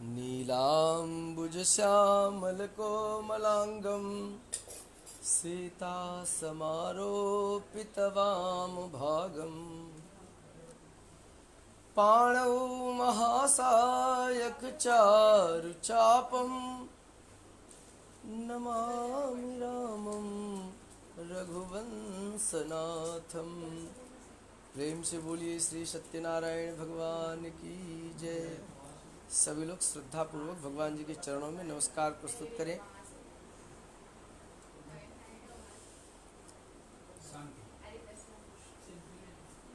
नीलाम्बुजश्यामलकोमलाङ्गं सीतासमारोपितवामभागम् पाणौ महासायकचारुचापं नमामि रामं रघुवंशनाथम। प्रेम से बोलिए श्री सत्यनारायण भगवान की जय। सभी लोग श्रद्धा पूर्वक भगवान जी के चरणों में नमस्कार प्रस्तुत करें।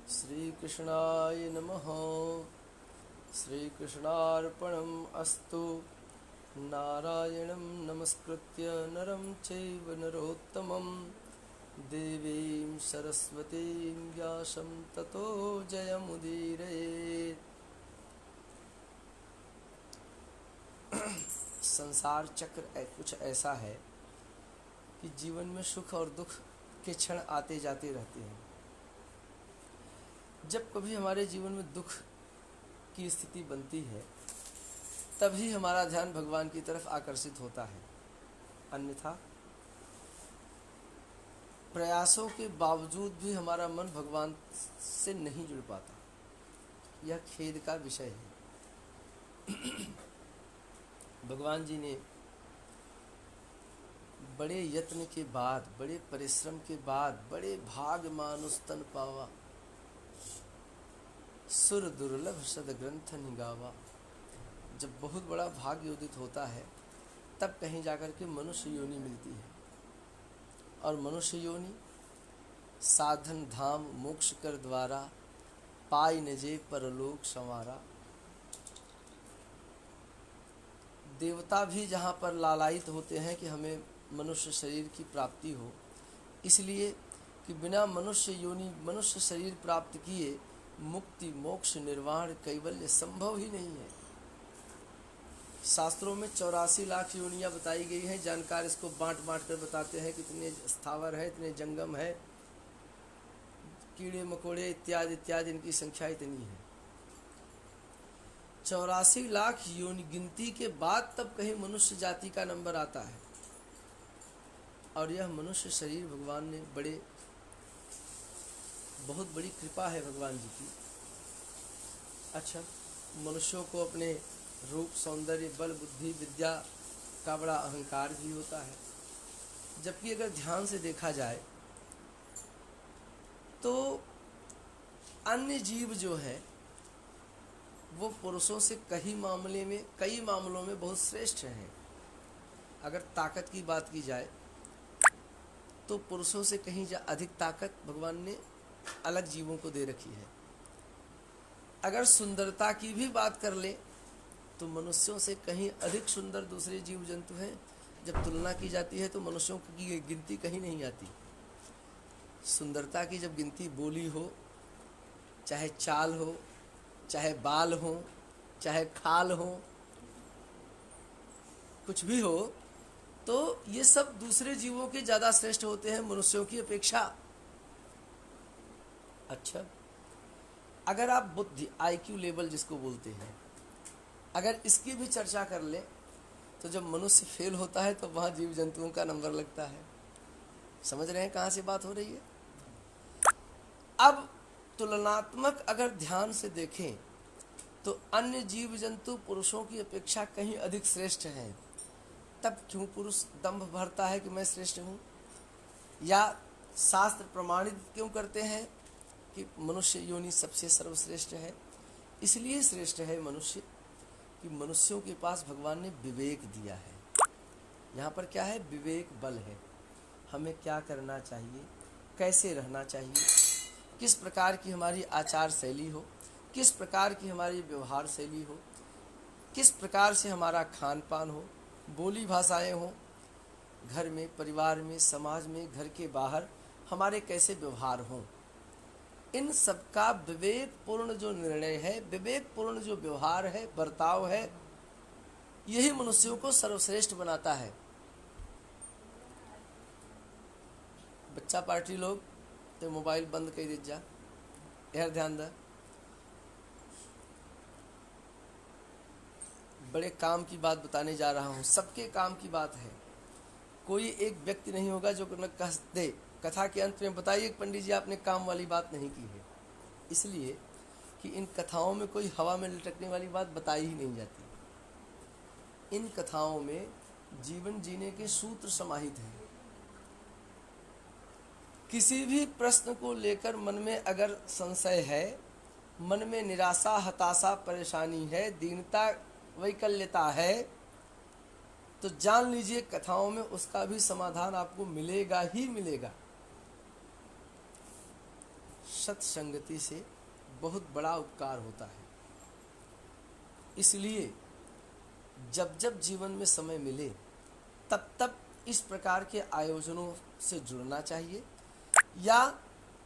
श्री कृष्णाय नमः। श्री कृष्णार्पणम अस्तु। नारायणं नमस्कृत्य नरं चैव नरोत्तमं देवीं सरस्वतीं व्यासं ततो जयमुदीरयेत्। संसार चक्र कुछ ऐसा है कि जीवन में सुख और दुख के क्षण आते जाते रहते हैं। जब कभी हमारे जीवन में दुख की स्थिति बनती है तभी हमारा ध्यान भगवान की तरफ आकर्षित होता है, अन्यथा प्रयासों के बावजूद भी हमारा मन भगवान से नहीं जुड़ पाता। यह खेद का विषय है। भगवान जी ने बड़े यत्न के बाद, बड़े परिश्रम के बाद, बड़े भाग मानुष तन पावा, सुर दुर्लभ सदग्रंथ निगावा। जब बहुत बड़ा भाग्य उदित होता है तब कहीं जाकर के मनुष्य योनि मिलती है, और मनुष्य योनि साधन धाम मोक्ष कर द्वारा पाई न जे परलोक संवारा। देवता भी जहाँ पर लालायित होते हैं कि हमें मनुष्य शरीर की प्राप्ति हो, इसलिए कि बिना मनुष्य योनि मनुष्य शरीर प्राप्त किए मुक्ति मोक्ष निर्वाण कैवल्य संभव ही नहीं है। शास्त्रों में 84 लाख योनियाँ बताई गई हैं। जानकार इसको बांट कर बताते हैं, कितने स्थावर है, इतने जंगम है, कीड़े मकोड़े इत्यादि इत्यादि, इनकी संख्या इतनी है। 84 लाख योनि गिनती के बाद तब कहीं मनुष्य जाति का नंबर आता है। और यह मनुष्य शरीर भगवान ने बहुत बड़ी कृपा है भगवान जी की। अच्छा, मनुष्यों को अपने रूप सौंदर्य बल बुद्धि विद्या का बड़ा अहंकार भी होता है, जबकि अगर ध्यान से देखा जाए तो अन्य जीव जो है वो पुरुषों से कई मामलों में बहुत श्रेष्ठ हैं। अगर ताकत की बात की जाए तो पुरुषों से कहीं अधिक ताकत भगवान ने अलग जीवों को दे रखी है। अगर सुंदरता की भी बात कर ले तो मनुष्यों से कहीं अधिक सुंदर दूसरे जीव जंतु हैं। जब तुलना की जाती है तो मनुष्यों की गिनती कहीं नहीं आती। सुंदरता की जब गिनती बोली हो, चाहे चाल हो, चाहे बाल हो, चाहे खाल हो, कुछ भी हो, तो ये सब दूसरे जीवों के ज़्यादा श्रेष्ठ होते हैं मनुष्यों की अपेक्षा। अच्छा, अगर आप बुद्धि IQ लेवल जिसको बोलते हैं, अगर इसकी भी चर्चा कर ले तो जब मनुष्य फेल होता है तो वहाँ जीव जंतुओं का नंबर लगता है। समझ रहे हैं कहाँ से बात हो रही है? अब तुलनात्मक अगर ध्यान से देखें तो अन्य जीव जंतु पुरुषों की अपेक्षा कहीं अधिक श्रेष्ठ हैं। तब क्यों पुरुष दंभ भरता है कि मैं श्रेष्ठ हूँ? या शास्त्र प्रमाणित क्यों करते हैं कि मनुष्य योनि सबसे सर्वश्रेष्ठ है? इसलिए श्रेष्ठ है मनुष्य कि मनुष्यों के पास भगवान ने विवेक दिया है। यहाँ पर क्या है? विवेक बल है। हमें क्या करना चाहिए, कैसे रहना चाहिए, किस प्रकार की हमारी आचार शैली हो, किस प्रकार की हमारी व्यवहार शैली हो, किस प्रकार से हमारा खान पान हो, बोली भाषाएं हो, घर में, परिवार में, समाज में, घर के बाहर हमारे कैसे व्यवहार हों। इन सबका विवेकपूर्ण जो निर्णय है, विवेकपूर्ण जो व्यवहार है, बर्ताव है, यही मनुष्यों को सर्वश्रेष्ठ बनाता है। बच्चा पार्टी लोग तो मोबाइल बंद कर दे जा, यार ध्यान द। बड़े काम की बात बताने जा रहा हूँ। सबके काम की बात है। कोई एक व्यक्ति नहीं होगा जो न कह दे कथा के अंत में बताइए पंडित जी आपने काम वाली बात नहीं की है, इसलिए कि इन कथाओं में कोई हवा में लटकने वाली बात बताई ही नहीं जाती। इन कथाओं में जीवन जीने के सूत्र समाहित हैं। किसी भी प्रश्न को लेकर मन में अगर संशय है, मन में निराशा, हताशा, परेशानी है, दीनता, वैकल्यता है, तो जान लीजिए कथाओं में उसका भी समाधान आपको मिलेगा ही मिलेगा। सत्संगति से बहुत बड़ा उपकार होता है। इसलिए जब जब जीवन में समय मिले तब तब इस प्रकार के आयोजनों से जुड़ना चाहिए, या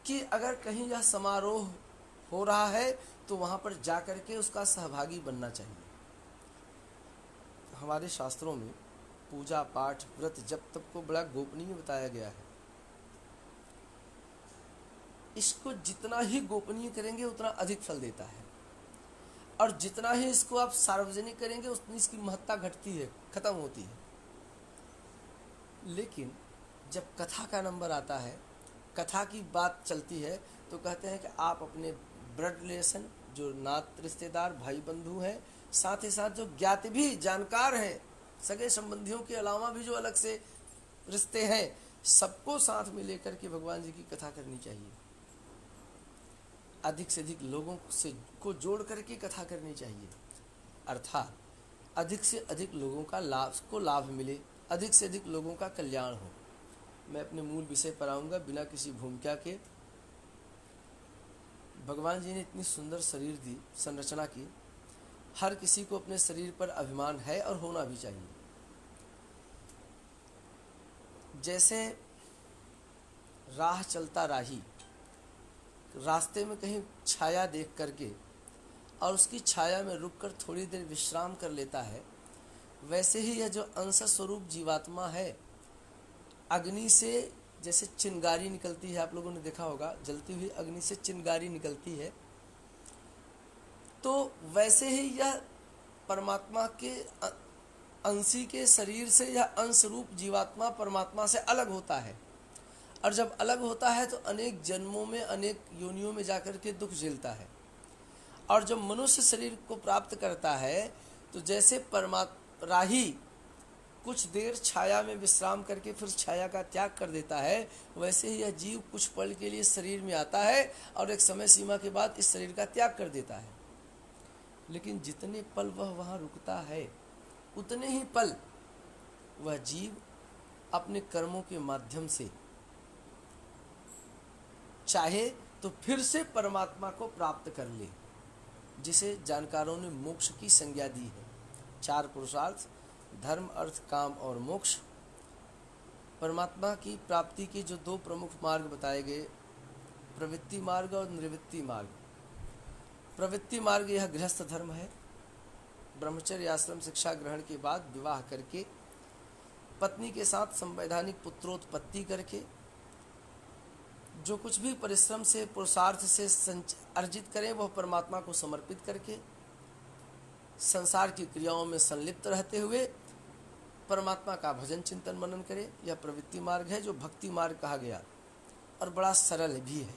कि अगर कहीं यह समारोह हो रहा है तो वहाँ पर जाकर के उसका सहभागी बनना चाहिए। हमारे शास्त्रों में पूजा पाठ व्रत जप तप को बड़ा गोपनीय बताया गया है। इसको जितना ही गोपनीय करेंगे उतना अधिक फल देता है, और जितना ही इसको आप सार्वजनिक करेंगे उतनी इसकी महत्ता घटती है, खत्म होती है। लेकिन जब कथा का नंबर आता है, कथा की बात चलती है, तो कहते हैं कि आप अपने ब्लड रिलेशन, जो नात रिश्तेदार भाई बंधु हैं, साथ ही साथ जो ज्ञात भी जानकार हैं, सगे संबंधियों के अलावा भी जो अलग से रिश्ते हैं, सबको साथ में लेकर के भगवान जी की कथा करनी चाहिए। अधिक से अधिक लोगों से को जोड़ करके कथा करनी चाहिए, अर्थात अधिक से अधिक लोगों का लाभ मिले, अधिक से अधिक लोगों का कल्याण हो। मैं अपने मूल विषय पर आऊँगा बिना किसी भूमिका के। भगवान जी ने इतनी सुंदर शरीर दी, संरचना की, हर किसी को अपने शरीर पर अभिमान है और होना भी चाहिए। जैसे राह चलता राही रास्ते में कहीं छाया देख करके और उसकी छाया में रुककर थोड़ी देर विश्राम कर लेता है, वैसे ही यह जो अंश स्वरूप जीवात्मा है, अग्नि से जैसे चिंगारी निकलती है, आप लोगों ने देखा होगा जलती हुई अग्नि से चिंगारी निकलती है, तो वैसे ही यह परमात्मा के अंशी के शरीर से यह अंश रूप जीवात्मा परमात्मा से अलग होता है, और जब अलग होता है तो अनेक जन्मों में, अनेक योनियों में जाकर के दुख झेलता है। और जब मनुष्य शरीर को प्राप्त करता है तो जैसे राही कुछ देर छाया में विश्राम करके फिर छाया का त्याग कर देता है, वैसे ही यह जीव कुछ पल के लिए शरीर में आता है और एक समय सीमा के बाद इस शरीर का त्याग कर देता है। लेकिन जितने पल वह वहाँ रुकता है, उतने ही पल वह जीव अपने कर्मों के माध्यम से चाहे तो फिर से परमात्मा को प्राप्त कर ले, जिसे जानकारों ने मोक्ष की संज्ञा दी है। 4 पुरुषार्थ, धर्म, अर्थ, काम और मोक्ष। परमात्मा की प्राप्ति के जो 2 प्रमुख मार्ग बताए गए, प्रवृत्ति मार्ग और निवृत्ति मार्ग। प्रवृत्ति मार्ग यह गृहस्थ धर्म है। ब्रह्मचर्य आश्रम शिक्षा ग्रहण के बाद विवाह करके पत्नी के साथ संवैधानिक पुत्रोत्पत्ति करके जो कुछ भी परिश्रम से, पुरुषार्थ से अर्जित करें वह परमात्मा को समर्पित करके संसार की क्रियाओं में संलिप्त रहते हुए परमात्मा का भजन चिंतन मनन करें। यह प्रवृत्ति मार्ग है, जो भक्ति मार्ग कहा गया, और बड़ा सरल भी है।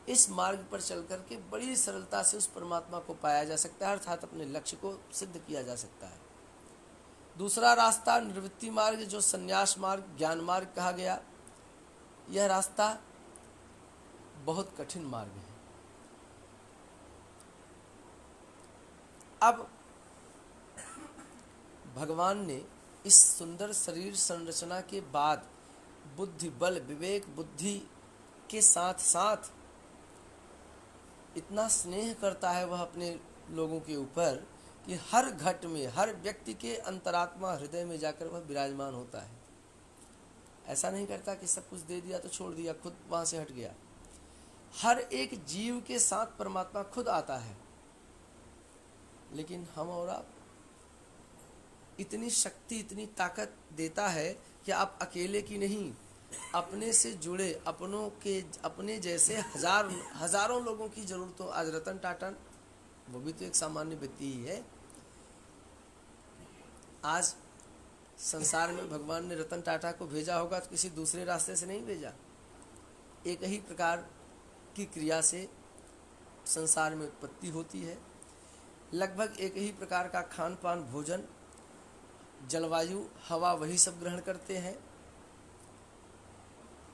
इस मार्ग पर चल करके बड़ी सरलता से उस परमात्मा को पाया जा सकता है, अर्थात अपने लक्ष्य को सिद्ध किया जा सकता है। दूसरा रास्ता निवृत्ति मार्ग, जो संन्यास मार्ग, ज्ञान मार्ग कहा गया, यह रास्ता बहुत कठिन मार्ग है। अब भगवान ने इस सुंदर शरीर संरचना के बाद बुद्धि बल, विवेक, बुद्धि के साथ साथ इतना स्नेह करता है वह अपने लोगों के ऊपर कि हर घट में, हर व्यक्ति के अंतरात्मा हृदय में जाकर वह विराजमान होता है। ऐसा नहीं करता कि सब कुछ दे दिया तो छोड़ दिया, खुद वहां से हट गया। हर एक जीव के साथ परमात्मा खुद आता है। लेकिन हम और आप इतनी शक्ति, इतनी ताकत देता है कि आप अकेले की नहीं, अपने से जुड़े, अपने जैसे हजारों लोगों की जरूरत हो। आज रतन टाटा, वो भी तो एक सामान्य व्यक्ति ही है, आज संसार में भगवान ने रतन टाटा को भेजा होगा तो किसी दूसरे रास्ते से नहीं भेजा। एक ही प्रकार की क्रिया से संसार में उत्पत्ति होती है, लगभग एक ही प्रकार का खान पान, भोजन, जलवायु, हवा, वही सब ग्रहण करते हैं,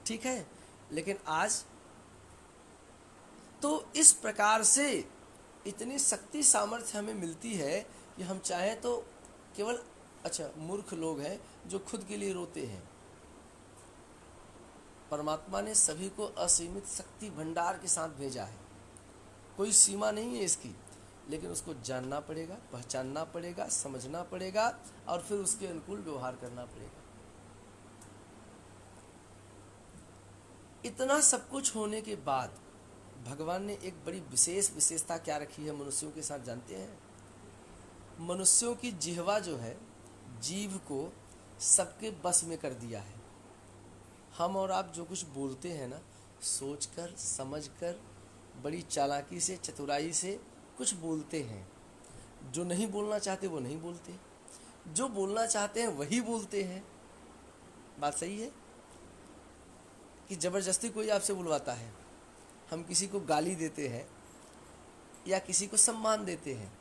ठीक है। लेकिन आज तो इस प्रकार से इतनी शक्ति सामर्थ्य हमें मिलती है कि हम चाहें तो केवल मूर्ख लोग हैं जो खुद के लिए रोते हैं। परमात्मा ने सभी को असीमित शक्ति भंडार के साथ भेजा है, कोई सीमा नहीं है इसकी, लेकिन उसको जानना पड़ेगा, पहचानना पड़ेगा, समझना पड़ेगा और फिर उसके अनुकूल व्यवहार करना पड़ेगा। इतना सब कुछ होने के बाद भगवान ने एक बड़ी विशेष विशेषता क्या रखी है मनुष्यों के साथ, जानते हैं? मनुष्यों की जिह्वा जो है, जीभ को सबके बस में कर दिया है। हम और आप जो कुछ बोलते हैं ना, सोचकर समझकर बड़ी चालाकी से, चतुराई से कुछ बोलते हैं। जो नहीं बोलना चाहते वो नहीं बोलते, जो बोलना चाहते हैं वही बोलते हैं। बात सही है कि जबरदस्ती कोई आपसे बुलवाता है, हम किसी को गाली देते हैं या किसी को सम्मान देते हैं,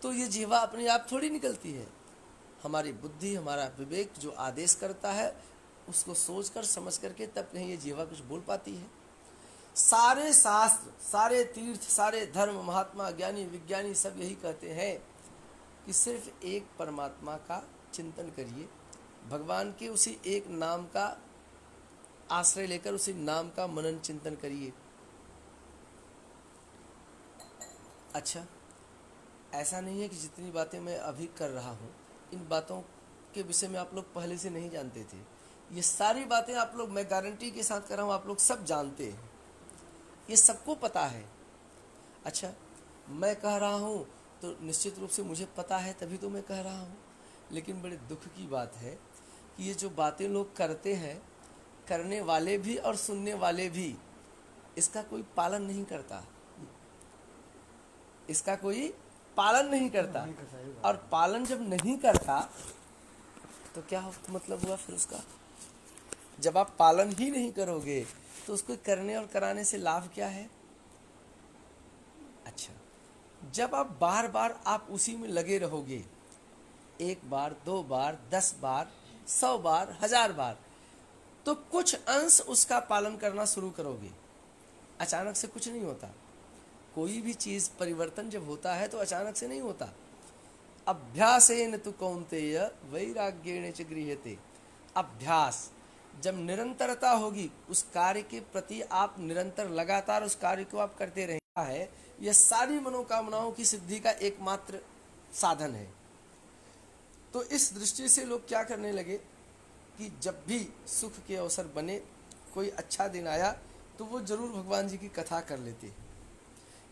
तो ये जीवा अपने आप थोड़ी निकलती है। हमारी बुद्धि, हमारा विवेक जो आदेश करता है उसको सोचकर समझ करके तब कहीं ये जीवा कुछ बोल पाती है। सारे शास्त्र, सारे तीर्थ, सारे धर्म, महात्मा, ज्ञानी, विज्ञानी सब यही कहते हैं कि सिर्फ एक परमात्मा का चिंतन करिए, भगवान के उसी एक नाम का आश्रय लेकर उसी नाम का मनन चिंतन करिए। अच्छा, ऐसा नहीं है कि जितनी बातें मैं अभी कर रहा हूँ इन बातों के विषय में आप लोग पहले से नहीं जानते थे। ये सारी बातें आप लोग, मैं गारंटी के साथ कर रहा हूँ, आप लोग सब जानते हैं, ये सबको पता है। अच्छा, मैं कह रहा हूँ तो निश्चित रूप से मुझे पता है, तभी तो मैं कह रहा हूँ। लेकिन बड़े दुख की बात है कि ये जो बातें लोग करते हैं, करने वाले भी और सुनने वाले भी इसका कोई पालन नहीं करता, इसका कोई पालन नहीं करता। और पालन जब नहीं करता तो क्या मतलब हुआ फिर उसका? जब आप पालन ही नहीं करोगे तो उसको करने और कराने से लाभ क्या है? अच्छा, जब आप बार बार आप उसी में लगे रहोगे, 1 बार, 2 बार, 10 बार, 100 बार, 1000 बार, तो कुछ अंश उसका पालन करना शुरू करोगे। अचानक से कुछ नहीं होता। कोई भी चीज परिवर्तन जब होता है तो अचानक से नहीं होता। अभ्यासेन तु कौन्तेय वैराग्येण च गृह्यते। अभ्यास, जब निरंतरता होगी उस कार्य के प्रति, आप निरंतर लगातार उस कार्य को आप करते रहना है, यह सारी मनोकामनाओं की सिद्धि का एकमात्र साधन है। तो इस दृष्टि से लोग क्या करने लगे कि जब भी सुख के अवसर बने, कोई अच्छा दिन आया तो वो जरूर भगवान जी की कथा कर लेते,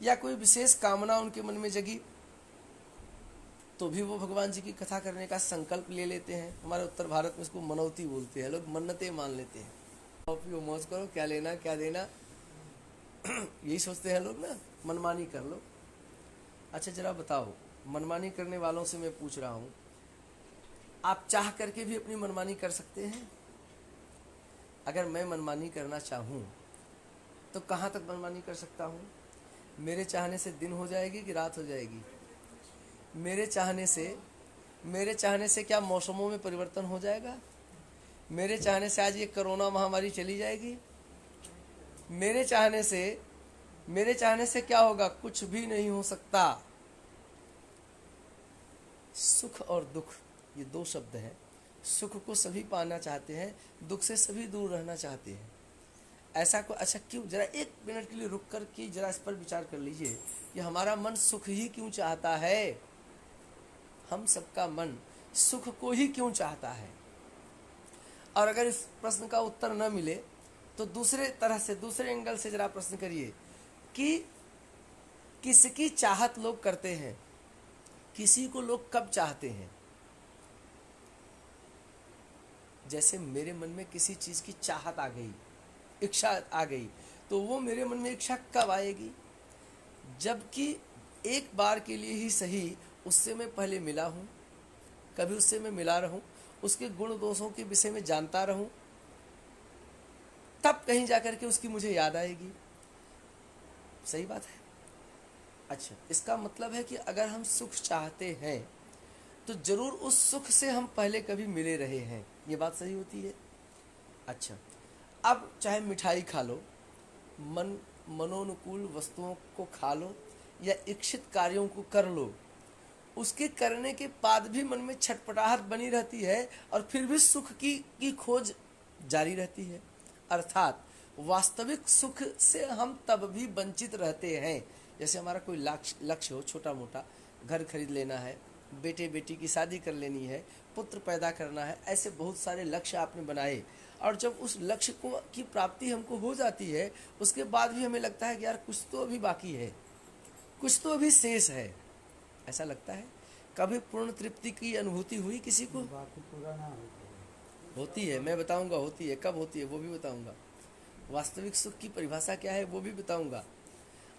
या कोई विशेष कामना उनके मन में जगी तो भी वो भगवान जी की कथा करने का संकल्प ले लेते हैं। हमारे उत्तर भारत में इसको मनौती बोलते हैं, लोग मन्नतें मान लेते हैं। पियो, मौज करो, क्या लेना क्या देना, यही सोचते हैं लोग ना, मनमानी कर लो। अच्छा जरा बताओ, मनमानी करने वालों से मैं पूछ रहा हूँ, आप चाह करके भी अपनी मनमानी कर सकते हैं? अगर मैं मनमानी करना चाहूँ तो कहाँ तक मनमानी कर सकता हूँ? मेरे चाहने से दिन हो जाएगी कि रात हो जाएगी? मेरे चाहने से क्या मौसमों में परिवर्तन हो जाएगा? मेरे चाहने से आज ये कोरोना महामारी चली जाएगी? मेरे चाहने से क्या होगा? कुछ भी नहीं हो सकता। सुख और दुख, ये 2 शब्द हैं। सुख को सभी पाना चाहते हैं, दुख से सभी दूर रहना चाहते हैं। ऐसा को अच्छा क्यों? जरा 1 मिनट के लिए रुक कर के जरा इस पर विचार कर लीजिए कि हमारा मन सुख ही क्यों चाहता है? हम सबका मन सुख को ही क्यों चाहता है? और अगर इस प्रश्न का उत्तर न मिले तो दूसरे तरह से, दूसरे एंगल से जरा प्रश्न करिए कि किसकी चाहत लोग करते हैं, किसी को लोग कब चाहते हैं? जैसे मेरे मन में किसी चीज की चाहत आ गई, इच्छा आ गई, तो वो मेरे मन में इच्छा कब आएगी? जबकि एक बार के लिए ही सही उससे मैं पहले मिला हूं, कभी उससे मैं मिला रहूं, उसके गुण दोषों के विषय में जानता रहूं, तब कहीं जाकर के उसकी मुझे याद आएगी। सही बात है। अच्छा, इसका मतलब है कि अगर हम सुख चाहते हैं तो जरूर उस सुख से हम पहले कभी मिले रहे हैं, ये बात सही होती है। अच्छा, अब चाहे मिठाई खा लो, मनोनुकूल वस्तुओं को खा लो या इच्छित कार्यों को कर लो, उसके करने के बाद भी मन में छटपटाहट बनी रहती है और फिर भी सुख की खोज जारी रहती है। अर्थात वास्तविक सुख से हम तब भी वंचित रहते हैं। जैसे हमारा कोई लक्ष्य हो, छोटा मोटा, घर खरीद लेना है, बेटे बेटी की शादी कर लेनी है, पुत्र पैदा करना है, ऐसे बहुत सारे लक्ष्य आपने बनाए, और जब उस लक्ष्य को की प्राप्ति हमको हो जाती है, उसके बाद भी हमें लगता है कि यार कुछ तो अभी बाकी है, कुछ तो अभी शेष है, ऐसा लगता है। कभी पूर्ण तृप्ति की अनुभूति हुई किसी को? पूरा ना होती है, मैं बताऊंगा होती है, कब होती है वो भी बताऊंगा। वास्तविक सुख की परिभाषा क्या है वो भी बताऊंगा,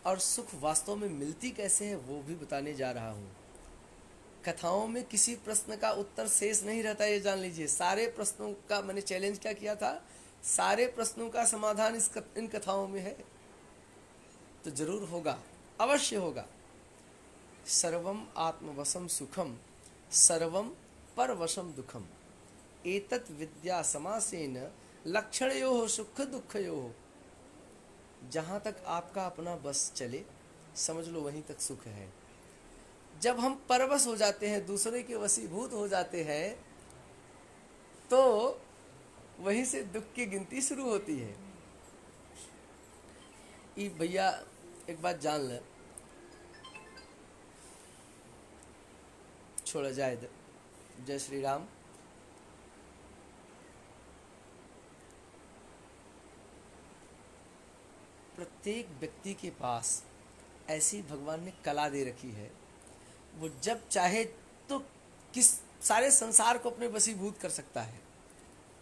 और सुख वास्तव में मिलती कैसे है वो भी बताने जा रहा हूँ। कथाओं में किसी प्रश्न का उत्तर शेष नहीं रहता, ये जान लीजिए। सारे प्रश्नों का मैंने चैलेंज क्या किया था, सारे प्रश्नों का समाधान इन कथाओं में है, तो जरूर होगा, अवश्य होगा। सर्वम आत्मवशम सुखम सर्वम परवशम दुखम एतत् विद्या समासेन लक्षणयोः सुख दुःखयोः। जहाँ तक आपका अपना बस चले समझ लो वहीं तक सुख है। जब हम परवश हो जाते हैं, दूसरे के वशीभूत हो जाते हैं, तो वहीं से दुख की गिनती शुरू होती है। ई भैया एक बात जान ले, छोड़ा जाए दे। जय श्री राम। प्रत्येक व्यक्ति के पास ऐसी भगवान ने कला दे रखी है, वो जब चाहे तो किस सारे संसार को अपने वशीभूत कर सकता है।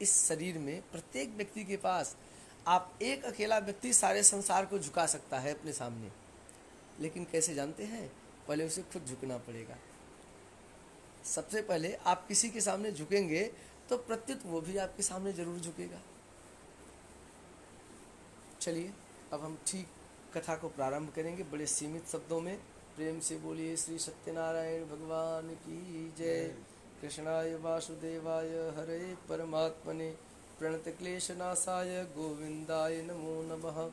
इस शरीर में प्रत्येक व्यक्ति के पास, आप एक अकेला व्यक्ति सारे संसार को झुका सकता है अपने सामने, लेकिन कैसे जानते हैं? पहले उसे खुद झुकना पड़ेगा। सबसे पहले आप किसी के सामने झुकेंगे तो प्रत्युत वो भी आपके सामने जरूर झुकेगा। चलिए अब हम ठीक कथा को प्रारंभ करेंगे बड़े सीमित शब्दों में। प्रेम से बोलिए श्री सत्यनारायण भगवान की जय। कृष्णाय वासुदेवाय हरे परमात्मने प्रणत क्लेशनाशाय गोविंदाय नमो नमः।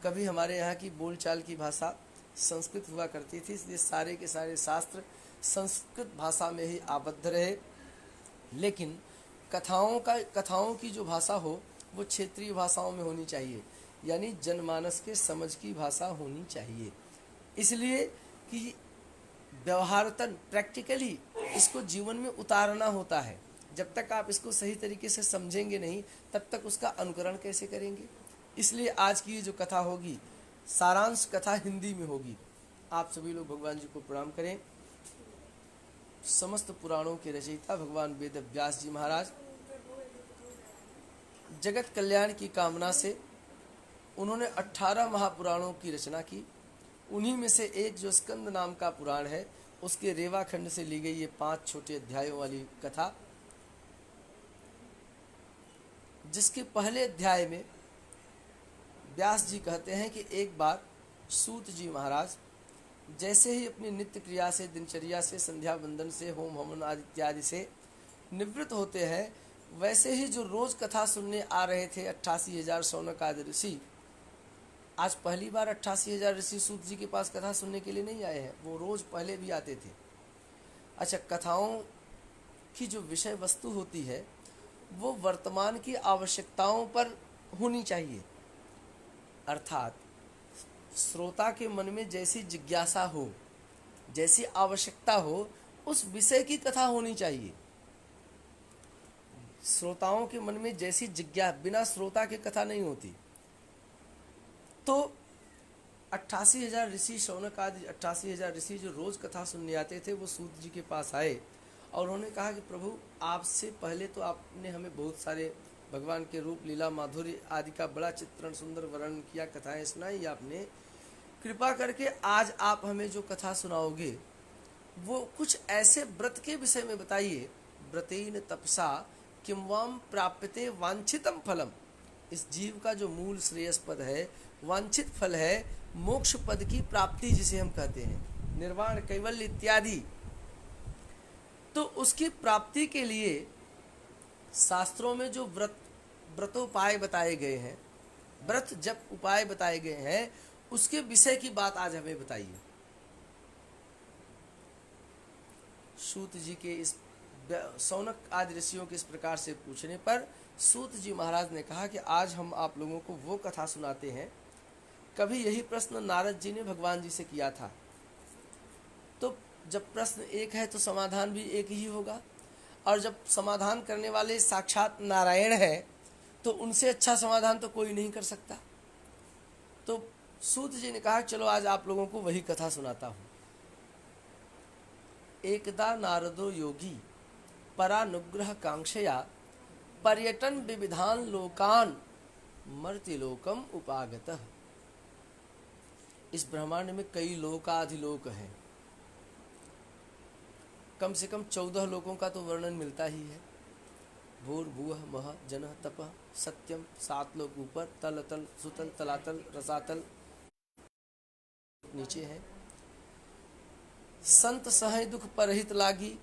कभी हमारे यहाँ की बोलचाल की भाषा संस्कृत हुआ करती थी, इसलिए सारे के सारे शास्त्र संस्कृत भाषा में ही आबद्ध रहे, लेकिन कथाओं की जो भाषा हो वो क्षेत्रीय भाषाओं में होनी चाहिए, यानी जनमानस के समझ की भाषा होनी चाहिए। इसलिए कि व्यवहारतन प्रैक्टिकली इसको जीवन में उतारना होता है। जब तक आप इसको सही तरीके से समझेंगे नहीं, तब तक उसका अनुकरण कैसे करेंगे। इसलिए आज की जो कथा होगी, सारांश कथा हिंदी में होगी। आप सभी लोग भगवान जी को प्रणाम करें। समस्त पुराणों के रचयिता भगवान वेद व्यास जी महाराज जगत कल्याण की कामना से उन्होंने 18 महापुराणों की रचना की। उन्हीं में से एक जो स्कंद नाम का पुराण है, उसके रेवा खंड से ली गई ये 5 छोटे अध्यायों वाली कथा, जिसके पहले अध्याय में व्यास जी कहते हैं कि एक बार सूत जी महाराज जैसे ही अपनी नित्य क्रिया से, दिनचर्या से, संध्या वंदन से, होम हवन आदि इत्यादि से निवृत्त होते हैं, वैसे ही जो रोज कथा सुनने आ रहे थे 88,000 शौनक आदि ऋषि, आज पहली बार 88,000 ऋषि सूत जी के पास कथा सुनने के लिए नहीं आए हैं, वो रोज पहले भी आते थे। अच्छा, कथाओं की जो विषय वस्तु होती है वो वर्तमान की आवश्यकताओं पर होनी चाहिए, अर्थात श्रोता के मन में जैसी जिज्ञासा हो, जैसी आवश्यकता हो, उस विषय की कथा होनी चाहिए। श्रोताओं के मन में जैसी जिज्ञासा, बिना श्रोता के कथा नहीं होती। तो 88,000 ऋषि, शौनक आदि 88,000 ऋषि जो रोज कथा सुनने आते थे, वो सूत जी के पास आए और उन्होंने कहा कि प्रभु, आपसे पहले तो आपने हमें बहुत सारे भगवान के रूप, लीला, माधुर्य आदि का बड़ा चित्रण, सुंदर वर्णन किया, कथाएं सुनाई आपने। कृपा करके आज आप हमें जो कथा सुनाओगे वो कुछ ऐसे व्रत के विषय में बताइए, व्रतेन तपसा किंवाम प्राप्यते वांछितम फलम। इस जीव का जो मूल श्रेयस पद है, वांछित फल है, मोक्ष पद की प्राप्ति जिसे हम कहते हैं, निर्वाण कैवल्य इत्यादि, तो उसकी प्राप्ति के लिए शास्त्रों में जो व्रतोपाय बताए गए हैं, व्रत जप उपाय बताए गए हैं, उसके विषय की बात आज हमें बताइए। सूत जी के इस सौनक आदि ऋषियों के इस प्रकार से पूछने पर सूत जी महाराज ने कहा कि आज हम आप लोगों को वो कथा सुनाते हैं। कभी यही प्रश्न नारद जी ने भगवान जी से किया था, तो जब प्रश्न एक है तो समाधान भी एक ही होगा, और जब समाधान करने वाले साक्षात नारायण हैं तो उनसे अच्छा समाधान तो कोई नहीं कर सकता। तो सूत जी ने कहा चलो आज आप लोगों को वही कथा सुनाता हूँ। एकदा नारदो योगी परानुग्रह कांक्षया पर्यटन विविधान लोकान मर्त्यलोकम उपागतः। इस ब्रह्मांड में कई लोकाधिलोक हैं, कम से कम 14 लोकों का तो वर्णन मिलता ही है। भूर्भुवः महः जनः तपः सत्यम, 7 लोक ऊपर, तल तल सुतल तलातल रसातल नीचे है। संत सहे दुख परहित लागी,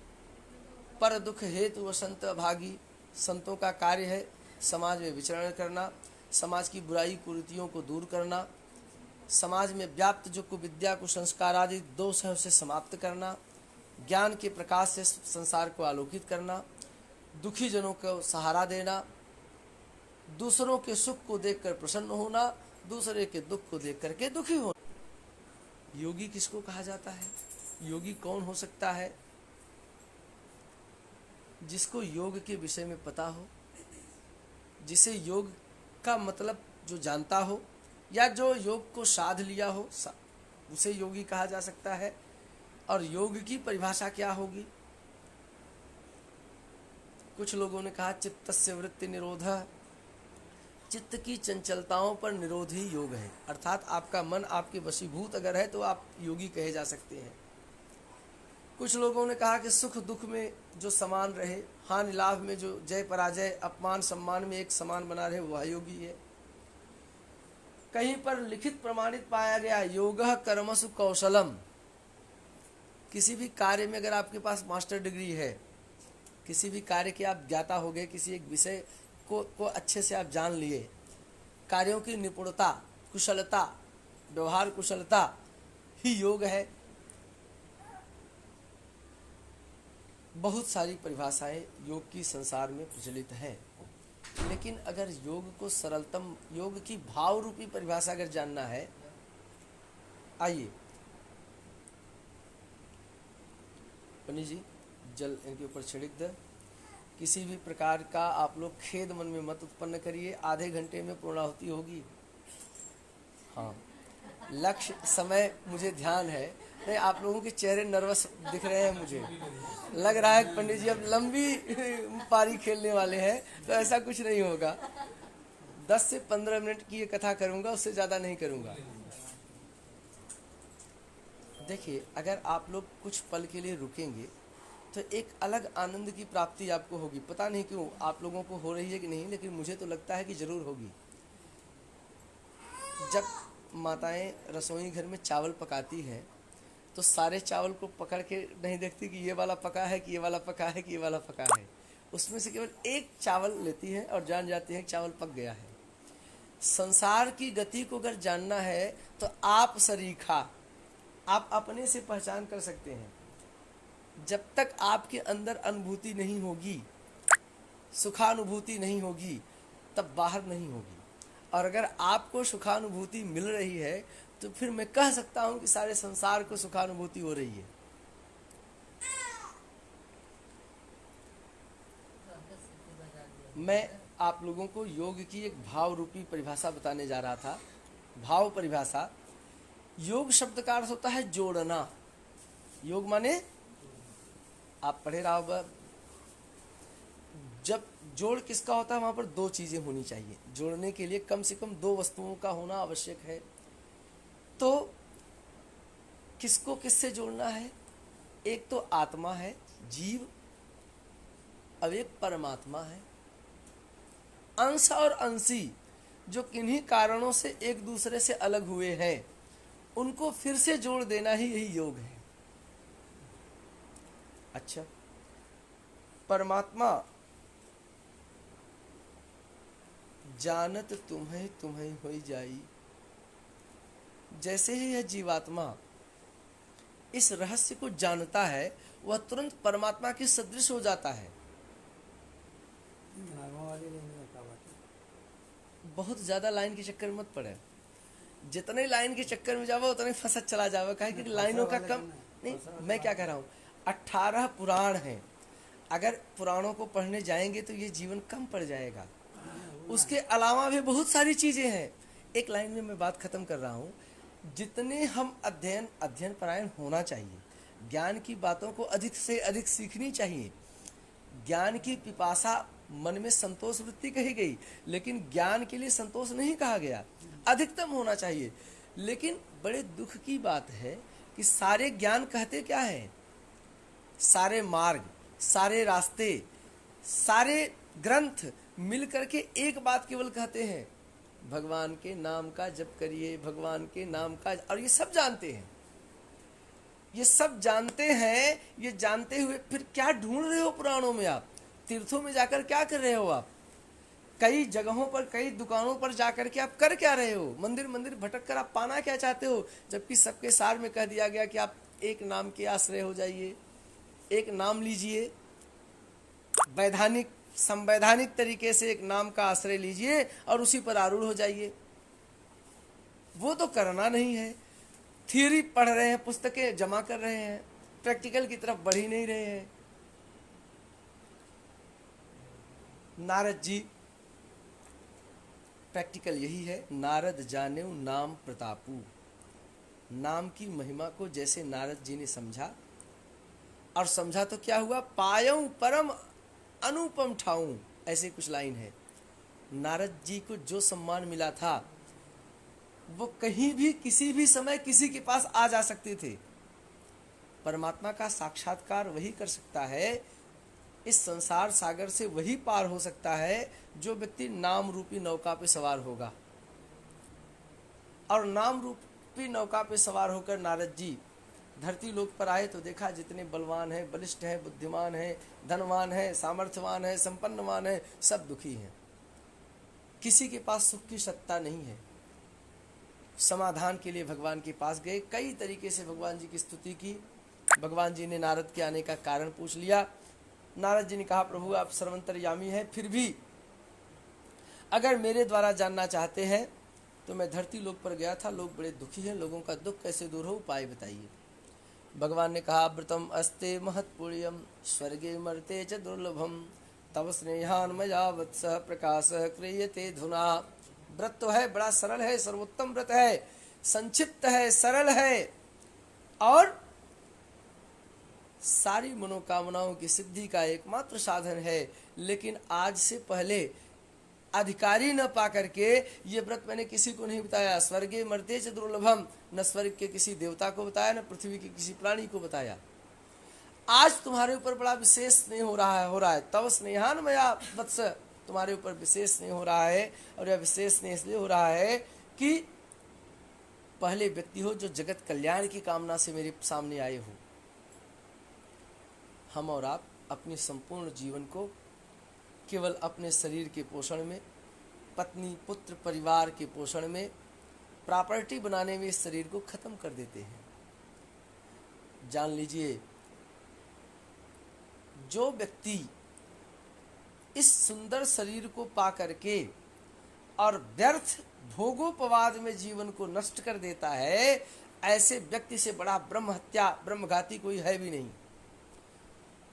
पर दुख हेतु वसंत भागी। संतों का कार्य है समाज में विचरण करना, समाज की बुराई कुरीतियों को दूर करना, समाज में व्याप्त जो कुविद्या कुसंस्कार आदि दोष है उसे समाप्त करना, ज्ञान के प्रकाश से संसार को आलोकित करना, दुखी जनों को सहारा देना, दूसरों के सुख को देखकर प्रसन्न होना, दूसरे के दुख को देख करके दुखी होना। योगी किसको कहा जाता है? योगी कौन हो सकता है? जिसको योग के विषय में पता हो, जिसे योग का मतलब जो जानता हो, या जो योग को साध लिया हो, उसे योगी कहा जा सकता है। और योग की परिभाषा क्या होगी? कुछ लोगों ने कहा चित्तस्य वृत्ति निरोधः, चित्त की चंचलताओं पर निरोध ही योग है। अर्थात आपका मन आपके वशीभूत अगर है तो आप योगी कहे जा सकते हैं। कुछ लोगों ने कहा कि सुख दुख में जो समान रहे, हानि लाभ में जो जय पराजय अपमान सम्मान में एक समान बना रहे, वह योगी है। कहीं पर लिखित प्रमाणित पाया गया योगः कर्मसु कौशलम। किसी भी कार्य में अगर आपके पास मास्टर डिग्री है, किसी भी कार्य के आप ज्ञाता हो गए, किसी एक विषय को अच्छे से आप जान लिए, कार्यों की निपुणता कुशलता व्यवहार कुशलता ही योग है। बहुत सारी परिभाषाएं योग की संसार में प्रचलित हैं, लेकिन अगर योग को सरलतम, योग की भाव रूपी परिभाषा अगर जानना है, आइए पन्नी जी जल इनके ऊपर छिड़क दे। किसी भी प्रकार का आप लोग खेद मन में मत उत्पन्न करिए, आधे घंटे में पूर्णाहुति होगी। हाँ, लक्ष्य समय मुझे ध्यान है। नहीं, आप लोगों के चेहरे नर्वस दिख रहे हैं, मुझे लग रहा है पंडित जी अब लंबी पारी खेलने वाले हैं, तो ऐसा कुछ नहीं होगा। 10 से 15 मिनट की ये कथा करूंगा, उससे ज़्यादा नहीं करूंगा। देखिए, अगर आप लोग कुछ पल के लिए रुकेंगे तो एक अलग आनंद की प्राप्ति आपको होगी। पता नहीं क्यों आप लोगों को हो रही है कि नहीं, लेकिन मुझे तो लगता है कि ज़रूर होगी। जब माताएं रसोई घर में चावल पकाती हैं तो सारे चावल को पकड़ के नहीं देखती कि ये वाला पका है कि ये वाला पका है कि ये वाला पका है। उसमें से केवल एक चावल लेती हैं और जान जाती हैं कि चावल पक गया है। संसार की गति को अगर जानना है तो आप सरीखा, आप अपने से पहचान कर सकते हैं। जब तक आपके अंदर अनुभूति नहीं होगी, सुखानुभूति नहीं होगी, तब बाहर नहीं होगी। और अगर आपको सुखानुभूति मिल रही है तो फिर मैं कह सकता हूं कि सारे संसार को सुखानुभूति हो रही है। मैं आप लोगों को योग की एक भाव रूपी परिभाषा बताने जा रहा था। भाव परिभाषा, योग शब्द का अर्थ होता है जोड़ना। योग माने आप पढ़े रहा होगा, जब जोड़ किसका होता है वहां पर 2 चीजें होनी चाहिए। जोड़ने के लिए कम से कम 2 वस्तुओं का होना आवश्यक है। तो किसको किससे जोड़ना है? एक तो आत्मा है जीव, अब एक परमात्मा है। अंश और अंशी जो किन्हीं कारणों से एक दूसरे से अलग हुए हैं, उनको फिर से जोड़ देना ही यही योग है। अच्छा, परमात्मा जानत तुम्हें तुम्हें होई जाई, जैसे ही यह जीवात्मा इस रहस्य को जानता है, वह तुरंत परमात्मा के सदृश हो जाता है। बहुत ज्यादा लाइन के चक्कर में मत पड़े, जितने लाइन के चक्कर में जाओ उतने फंसत चला जाओ, कहे कि लाइनों का कम नहीं। मैं क्या कह रहा हूँ, 18 पुराण हैं, अगर पुराणों को पढ़ने जाएंगे तो ये जीवन कम पड़ जाएगा। उसके अलावा भी बहुत सारी चीजें हैं। एक लाइन में मैं बात खत्म कर रहा हूँ। जितने हम अध्ययन परायण होना चाहिए, ज्ञान की बातों को अधिक से अधिक सीखनी चाहिए। ज्ञान की पिपासा मन में संतोष वृत्ति कही गई, लेकिन ज्ञान के लिए संतोष नहीं कहा गया, अधिकतम होना चाहिए। लेकिन बड़े दुख की बात है कि सारे ज्ञान कहते क्या है, सारे मार्ग, सारे रास्ते, सारे ग्रंथ मिल करके एक बात केवल कहते हैं, भगवान के नाम का जप करिए, भगवान के नाम का। और ये सब जानते हैं, ये सब जानते हैं। ये जानते हुए फिर क्या ढूंढ रहे हो पुराणों में? आप तीर्थों में जाकर क्या कर रहे हो? आप कई जगहों पर, कई दुकानों पर जाकर के आप कर क्या रहे हो? मंदिर मंदिर भटक कर आप पाना क्या चाहते हो? जबकि सबके सार में कह दिया गया कि आप एक नाम के आश्रय हो जाइए, एक नाम लीजिए, वैधानिक संवैधानिक तरीके से एक नाम का आश्रय लीजिए और उसी पर आरूढ़ हो जाइए। वो तो करना नहीं है। थियरी पढ़ रहे हैं, पुस्तकें जमा कर रहे हैं, प्रैक्टिकल की तरफ बढ़ ही नहीं रहे हैं। नारद जी, प्रैक्टिकल यही है, नारद जानेऊ नाम प्रतापू। नाम की महिमा को जैसे नारद जी ने समझा, और समझा तो क्या हुआ, पायऊ परम अनुपम ठाऊं, ऐसे कुछ लाइन है। नारद जी को जो सम्मान मिला था वो कहीं भी किसी भी समय किसी के पास आ जा सकते थे। परमात्मा का साक्षात्कार वही कर सकता है, इस संसार सागर से वही पार हो सकता है जो व्यक्ति नाम रूपी नौका पे सवार होगा। और नाम रूपी नौका पे सवार होकर नारद जी धरती लोक पर आए तो देखा जितने बलवान हैं, बलिष्ठ हैं, बुद्धिमान हैं, धनवान हैं, सामर्थ्यवान हैं, संपन्नवान हैं, सब दुखी हैं। किसी के पास सुख की सत्ता नहीं है। समाधान के लिए भगवान के पास गए, कई तरीके से भगवान जी की स्तुति की। भगवान जी ने नारद के आने का कारण पूछ लिया। नारद जी ने कहा, प्रभु आप सर्वंतर्यामी हैं, फिर भी अगर मेरे द्वारा जानना चाहते हैं तो मैं धरती लोक पर गया था, लोग बड़े दुखी हैं, लोगों का दुख कैसे दूर हो, उपाय बताइए। भगवान ने कहा, व्रतम अस्ते महत्पुण्यम स्वर्गे मर्ते च दुर्लभम तव स्नेहान मया वत्स प्रकाश क्रियते धुना। व्रत तो है, बड़ा सरल है, सर्वोत्तम व्रत है, संक्षिप्त है, सरल है और सारी मनोकामनाओं की सिद्धि का एकमात्र साधन है। लेकिन आज से पहले अधिकारी न पा करके ये व्रत मैंने किसी को नहीं बताया। स्वर्गे मर्ते च दुर्लभम, न स्वर्ग के किसी देवता को बताया, न पृथ्वी के किसी प्राणी को बताया। आज तुम्हारे ऊपर बड़ा विशेष स्नेह हो रहा है। तव स्नेहान मया वत्स, तुम्हारे ऊपर विशेष स्नेह हो रहा है। और यह विशेष स्नेह इसलिए हो रहा है कि पहले व्यक्ति हो जो जगत कल्याण की कामना से मेरे सामने आए हो। हम और आप अपने संपूर्ण जीवन को केवल अपने शरीर के पोषण में, पत्नी पुत्र परिवार के पोषण में, प्रॉपर्टी बनाने में इस शरीर को खत्म कर देते हैं। जान लीजिए, जो व्यक्ति इस सुंदर शरीर को पा करके और व्यर्थ भोगोपवाद में जीवन को नष्ट कर देता है, ऐसे व्यक्ति से बड़ा ब्रह्म हत्या, ब्रह्मघाती कोई है भी नहीं।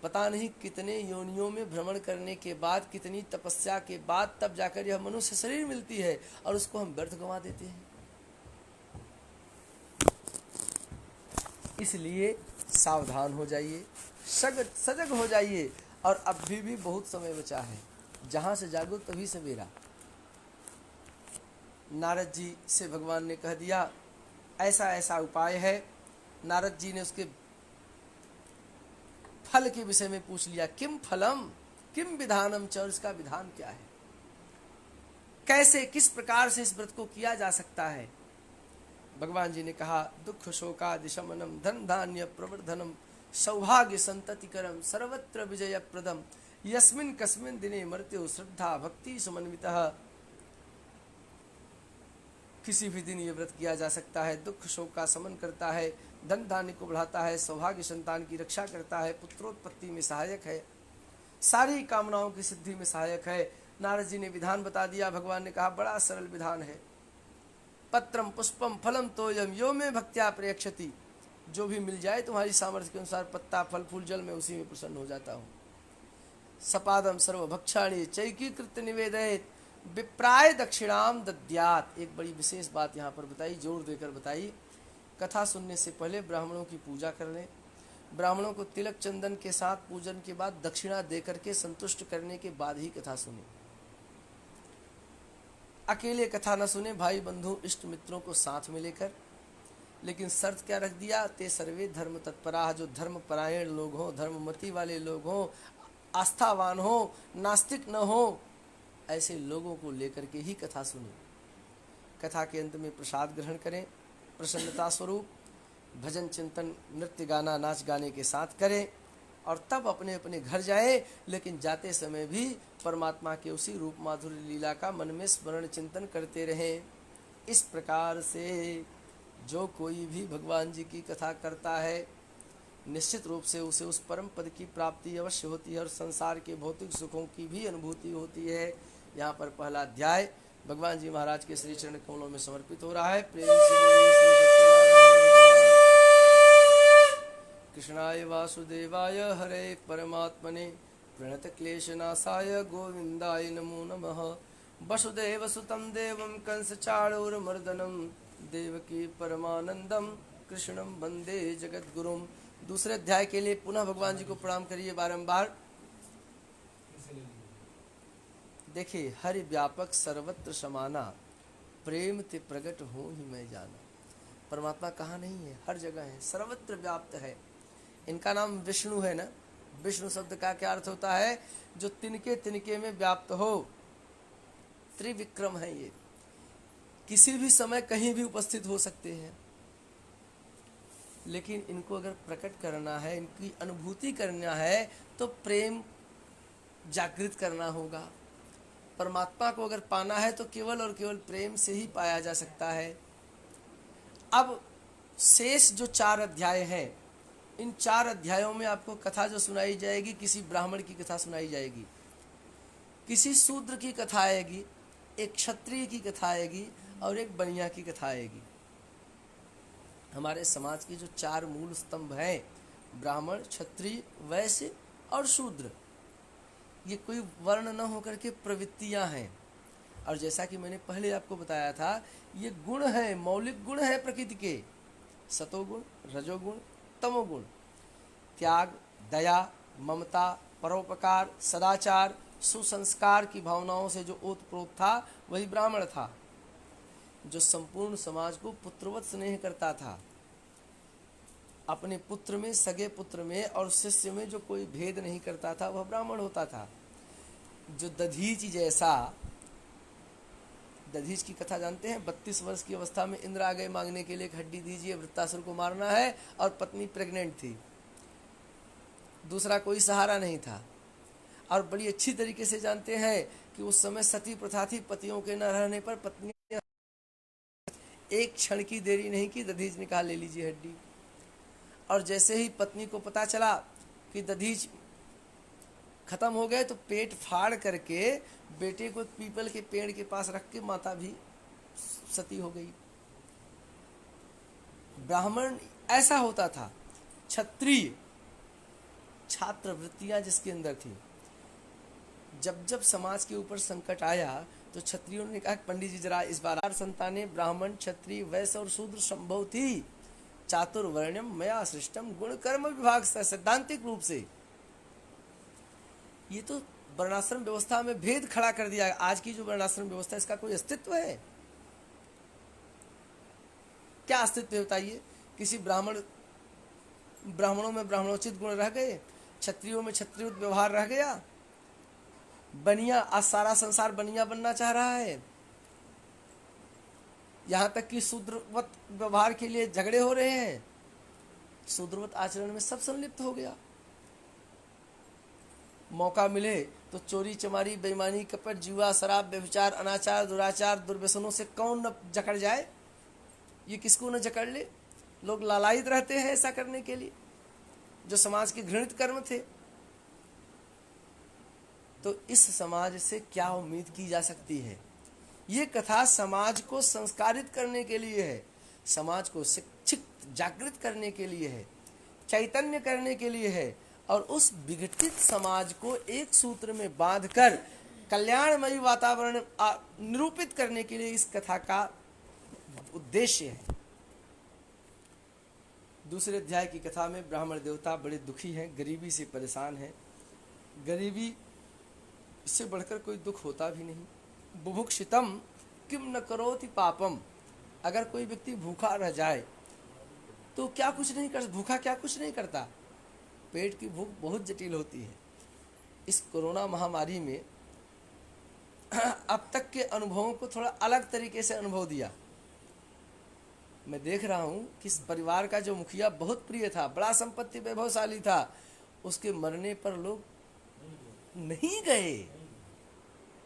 पता नहीं कितने योनियों में भ्रमण करने के बाद, कितनी तपस्या के बाद तब जाकर यह मनुष्य शरीर मिलती है और उसको हम व्यर्थ गंवा देते हैं। इसलिए सावधान हो जाइए, सजग हो जाइए। और अभी भी बहुत समय बचा है, जहां से जागो तभी सवेरा। नारद जी से भगवान ने कह दिया ऐसा ऐसा उपाय है। नारद जी ने उसके फल के विषय में पूछ लिया, किम फलम किम विधानम च, और इसका विधान क्या है, कैसे किस प्रकार से इस व्रत को किया जा सकता है। भगवान जी ने कहा, दुख शोकादि शमनम धन धान्य प्रवर्धनम सौभाग्य संततिकरम सर्वत्र विजय प्रदम यस्मिन कस्मिन दिने मृत्यु श्रद्धा भक्ति समन्वितः। किसी भी दिन ये व्रत किया जा सकता है, दुख शोक का समन करता है, धन धान्य को बढ़ाता है, सौभाग्य संतान की रक्षा करता है, पुत्रोत्पत्ति में सहायक है, सारी कामनाओं की सिद्धि में सहायक है। नारद जी ने विधान बता दिया। भगवान ने कहा, बड़ा सरल विधान है, पत्रम पुष्पम फलम तोयम यो में भक्त्या प्रयक्षति, जो भी मिल जाए तुम्हारी सामर्थ्य के अनुसार, पत्ता फल फूल जल, मैं उसी में प्रसन्न हो जाता हूँ। सपादम सर्वभक्षाणी चैकीकृत निवेदयेत विप्राय दक्षिणाम दद्यात। एक बड़ी विशेष बात यहाँ पर बताई, जोर देकर बताई, कथा सुनने से पहले ब्राह्मणों की पूजा कर लें, ब्राह्मणों को तिलक चंदन के साथ पूजन के बाद दक्षिणा देकर के संतुष्ट करने के बाद ही कथा सुने। अकेले कथा न सुने, भाई बंधु इष्ट मित्रों को साथ में लेकर। लेकिन शर्त क्या रख दिया, ते सर्वे धर्म तत्परा, जो धर्म परायण लोग हों, धर्ममति वाले लोग हों, आस्थावान हो, नास्तिक न हो, ऐसे लोगों को लेकर के ही कथा सुने। कथा के अंत में प्रसाद ग्रहण करें, प्रसन्नता स्वरूप भजन चिंतन नृत्य गाना नाच गाने के साथ करें, और तब अपने अपने घर जाएं। लेकिन जाते समय भी परमात्मा के उसी रूप माधुर्य लीला का मन में स्मरण चिंतन करते रहें। इस प्रकार से जो कोई भी भगवान जी की कथा करता है, निश्चित रूप से उसे उस परम पद की प्राप्ति अवश्य होती है, और संसार के भौतिक सुखों की भी अनुभूति होती है। यहाँ पर पहला अध्याय भगवान जी महाराज के श्री चरण कमलों में समर्पित हो रहा है। प्रेम से बोलिए श्री सत्यनारायण कृष्णाय वासुदेवाय हरे परमात्मने प्रणत क्लेशनाशाय गोविंदाय नमो नमः। वसुदेव सुतं देवं कंस चाणूरमर्दनं देवकी परमानंदम कृष्णं वंदे जगद्गुरुं। दूसरे अध्याय के लिए पुनः भगवान जी को प्रणाम करिए बारंबार। देखिए, हरि व्यापक सर्वत्र समाना, प्रेम ते प्रगट हो ही मैं जाना। परमात्मा कहाँ नहीं है, हर जगह है, सर्वत्र व्याप्त है। इनका नाम विष्णु है ना। विष्णु शब्द का क्या अर्थ होता है, जो तिनके तिनके में व्याप्त हो। त्रिविक्रम है ये, किसी भी समय कहीं भी उपस्थित हो सकते हैं। लेकिन इनको अगर प्रकट करना है, इनकी अनुभूति करना है, तो प्रेम जागृत करना होगा। परमात्मा को अगर पाना है तो केवल और केवल प्रेम से ही पाया जा सकता है। अब शेष जो 4 अध्याय हैं, इन 4 अध्यायों में आपको कथा जो सुनाई जाएगी, किसी ब्राह्मण की कथा सुनाई जाएगी, किसी शूद्र की कथा आएगी, एक क्षत्रिय की कथा आएगी, और एक बनिया की कथा आएगी। हमारे समाज के जो 4 मूल स्तंभ हैं, ब्राह्मण, क्षत्रिय, वैश्य और शूद्र, ये कोई वर्ण न होकर के प्रवृत्तियां हैं। और जैसा कि मैंने पहले आपको बताया था, ये गुण है, मौलिक गुण है प्रकृति के, सतोगुण, रजोगुण, तमोगुण। त्याग, दया, ममता, परोपकार, सदाचार, सुसंस्कार की भावनाओं से जो ओतप्रोत था, वही ब्राह्मण था। जो संपूर्ण समाज को पुत्रवत स्नेह करता था, अपने पुत्र में, सगे पुत्र में और शिष्य में जो कोई भेद नहीं करता था, वह ब्राह्मण होता था। जो दधीच जैसा, दधीच की कथा जानते हैं, 32 वर्ष की अवस्था में इंद्र आ गए मांगने के लिए, एक हड्डी दीजिए, वृत्तासुर को मारना है, और पत्नी प्रेग्नेंट थी, दूसरा कोई सहारा नहीं था। और बड़ी अच्छी तरीके से जानते हैं कि उस समय सती प्रथा थी, पतियों के न रहने पर पत्नी एक क्षण की देरी नहीं की, दधीच ने कहा ले लीजिए हड्डी। और जैसे ही पत्नी को पता चला कि दधीच खत्म हो गए, तो पेट फाड़ करके बेटे को पीपल के पेड़ के पास रख के माता भी सती हो गई। ब्राह्मण ऐसा होता था। क्षत्रिय, छात्र वृत्तियां जिसके अंदर थी। जब जब समाज के ऊपर संकट आया, तो क्षत्रियों ने कहा, पंडित जी जरा इस बार संतानें ब्राह्मण, क्षत्रिय, वैश्य और शूद्र संभव थी। चातुर्वर्ण्यम मया सृष्टम गुण कर्म विभाग से, सैद्धांतिक रूप से ये तो वर्णाश्रम व्यवस्था में भेद खड़ा कर दिया। आज की जो वर्णाश्रम व्यवस्था, इसका कोई अस्तित्व है? क्या अस्तित्व है बताइए? किसी ब्राह्मणों में ब्राह्मणोचित गुण रह गए? क्षत्रियों में क्षत्रिय व्यवहार रह गया। बनिया, आज सारा संसार बनिया बनना चाह रहा है। यहां तक कि शूद्रवत व्यवहार के लिए झगड़े हो रहे हैं। शूद्रवत आचरण में सब संलिप्त हो गया। मौका मिले तो चोरी चमारी, बेईमानी, कपट, जुआ, शराब, व्यभिचार, अनाचार, दुराचार, दुर्व्यसनों से कौन न जकड़ जाए, ये किसको न जकड़ ले। लोग लालायित रहते हैं ऐसा करने के लिए, जो समाज के घृणित कर्म थे। तो इस समाज से क्या उम्मीद की जा सकती है। ये कथा समाज को संस्कारित करने के लिए है, समाज को शिक्षित जागृत करने के लिए है, चैतन्य करने के लिए है, और उस विघटित समाज को एक सूत्र में बांधकर कल्याणमयी वातावरण निरूपित करने के लिए इस कथा का उद्देश्य है। दूसरे अध्याय की कथा में ब्राह्मण देवता बड़े दुखी हैं, गरीबी से परेशान हैं। गरीबी इससे बढ़कर कोई दुख होता भी नहीं। बुभुक्षितम किम न करोति पापम, अगर कोई व्यक्ति भूखा रह जाए तो क्या कुछ नहीं कर, भूखा क्या कुछ नहीं करता। पेट की भूख बहुत जटिल होती है। इस कोरोना महामारी में अब तक के अनुभवों को थोड़ा अलग तरीके से अनुभव दिया। मैं देख रहा हूं कि इस परिवार का जो मुखिया बहुत प्रिय था, बड़ा संपत्ति वैभवशाली था, उसके मरने पर लोग नहीं गए।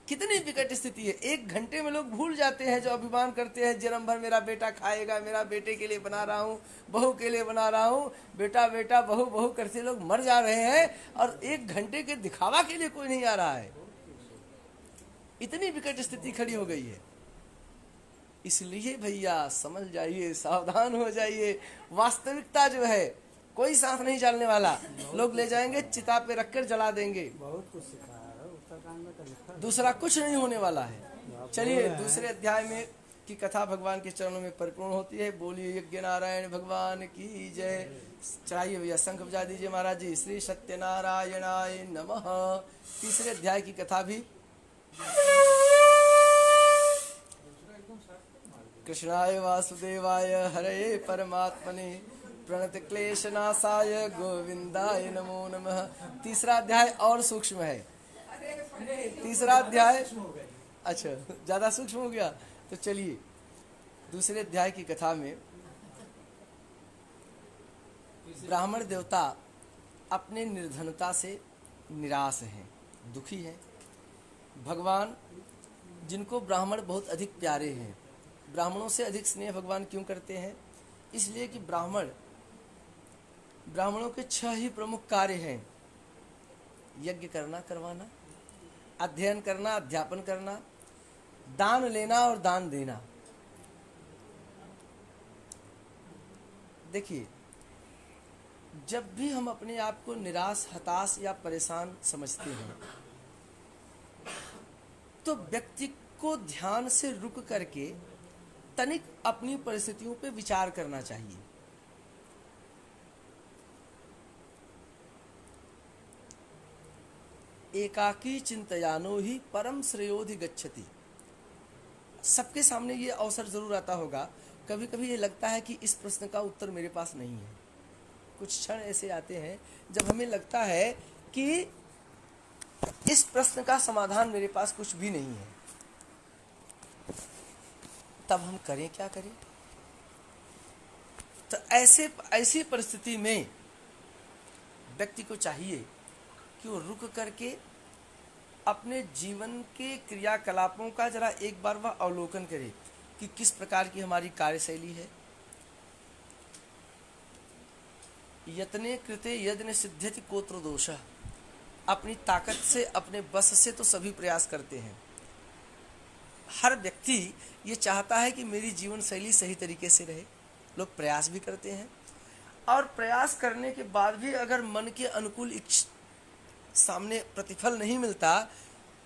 कितनी विकट स्थिति है। 1 घंटे में लोग भूल जाते हैं, जो अभिमान करते हैं जन्म भर मेरा बेटा खाएगा, मेरा बेटे के लिए बना रहा हूँ, बहू के लिए बना रहा हूँ, बेटा बेटा बहू बहू करते लोग मर जा रहे हैं, और 1 घंटे के दिखावा के लिए कोई नहीं आ रहा है। इतनी विकट स्थिति खड़ी हो गई है। इसलिए भैया समझ जाइए, सावधान हो जाइए। वास्तविकता जो है कोई साथ नहीं चलने वाला। लोग ले जाएंगे, चिता पे रखकर जला देंगे, बहुत कुछ सिखाया है उत्तरकांड में, तो लिखा है। दूसरा कुछ नहीं होने वाला है। चलिए दूसरे अध्याय में की कथा भगवान के चरणों में परिपूर्ण होती है। बोलिए यज्ञ नारायण भगवान की जय। चढ़ाइए भैया, शंख बजा दीजिए महाराज जी। श्री सत्यनारायणाय नमः। तीसरे अध्याय की कथा भी कृष्णाय वासुदेवाय हरे परमात्मने प्रणत क्लेशनाशाय गोविंदाय नमो नमः। तीसरा अध्याय और सूक्ष्म है। तीसरा अध्याय अच्छा ज्यादा सूक्ष्म हो गया। तो चलिए दूसरे अध्याय की कथा में ब्राह्मण देवता अपने निर्धनता से निराश हैं, दुखी हैं। भगवान जिनको ब्राह्मण बहुत अधिक प्यारे हैं, ब्राह्मणों से अधिक स्नेह भगवान क्यों करते हैं? इसलिए कि ब्राह्मणों के 6 ही प्रमुख कार्य हैं। यज्ञ करना, करवाना, अध्ययन करना, अध्यापन करना, दान लेना और दान देना। देखिए, जब भी हम अपने आप को निराश, हताश या परेशान समझते हैं तो व्यक्ति को ध्यान से रुक करके तनिक अपनी परिस्थितियों पे विचार करना चाहिए। एकाकी चिंतयानो ही परम श्रेयोधि गच्छति। सबके सामने ये अवसर जरूर आता होगा। कभी कभी ये लगता है कि इस प्रश्न का उत्तर मेरे पास नहीं है। कुछ क्षण ऐसे आते हैं जब हमें लगता है कि इस प्रश्न का समाधान मेरे पास कुछ भी नहीं है। तब हम करें क्या करें? तो ऐसी परिस्थिति में व्यक्ति को चाहिए कि वो रुक करके अपने जीवन के क्रियाकलापों का जरा एक बार वह अवलोकन करे कि किस प्रकार की हमारी कार्यशैली है। यत्ने कृते यज्ञ सिद्ध्यति कोत्र दोषः। अपनी ताकत से, अपने बस से तो सभी प्रयास करते हैं। हर व्यक्ति ये चाहता है कि मेरी जीवन शैली सही तरीके से रहे। लोग प्रयास भी करते हैं, और प्रयास करने के बाद भी अगर मन के अनुकूल सामने प्रतिफल नहीं मिलता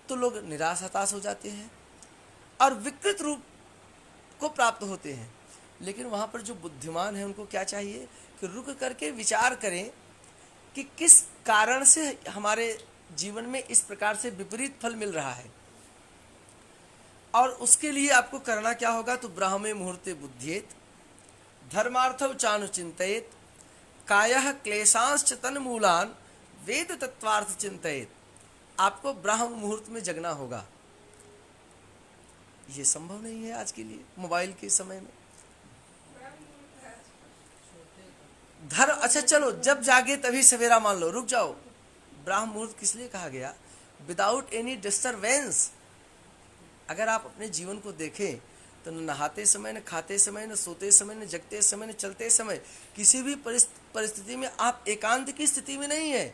तो लोग निराश, हताश हो जाते हैं और विकृत रूप को प्राप्त होते हैं। लेकिन वहाँ पर जो बुद्धिमान है उनको क्या चाहिए कि रुक करके विचार करें कि किस कारण से हमारे जीवन में इस प्रकार से विपरीत फल मिल रहा है, और उसके लिए आपको करना क्या होगा। तो ब्राह्मे मुहूर्ते बुद्ध्येत धर्मार्थौ चानुचिंतयेत कायः क्लेशांश्च तन्मूलान् वेद तत्वार्थ चिंतित, आपको ब्राह्म मुहूर्त में जगना होगा। ये संभव नहीं है आज के लिए, मोबाइल के समय में। अच्छा चलो, जब जागे तभी सवेरा मान लो, रुक जाओ। ब्राह्म मुहूर्त किस लिए कहा गया? Without any disturbance. अगर आप अपने जीवन को देखें तो न नहाते समय, न खाते समय, न सोते समय, न जगते समय, न चलते समय, किसी भी परिस्थिति में आप एकांत की स्थिति में नहीं है।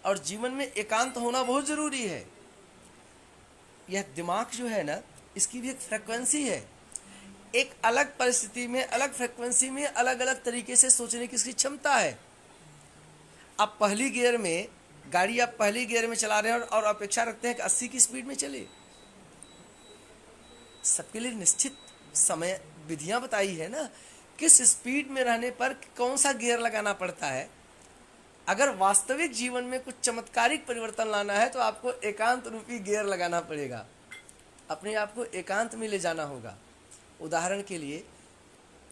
और जीवन में एकांत होना बहुत जरूरी है। यह दिमाग जो है ना, इसकी भी एक फ्रीक्वेंसी है। एक अलग परिस्थिति में, अलग फ्रीक्वेंसी में, अलग अलग तरीके से सोचने की इसकी क्षमता है। आप पहली गियर में गाड़ी, आप पहली गियर में चला रहे हैं और अपेक्षा रखते हैं कि 80 की स्पीड में चले। सबके लिए निश्चित समय विधियां बताई है ना, किस स्पीड में रहने पर कौन सा गियर लगाना पड़ता है। अगर वास्तविक जीवन में कुछ चमत्कारिक परिवर्तन लाना है तो आपको एकांत रूपी गियर लगाना पड़ेगा, अपने आप को एकांत में ले जाना होगा। उदाहरण के लिए,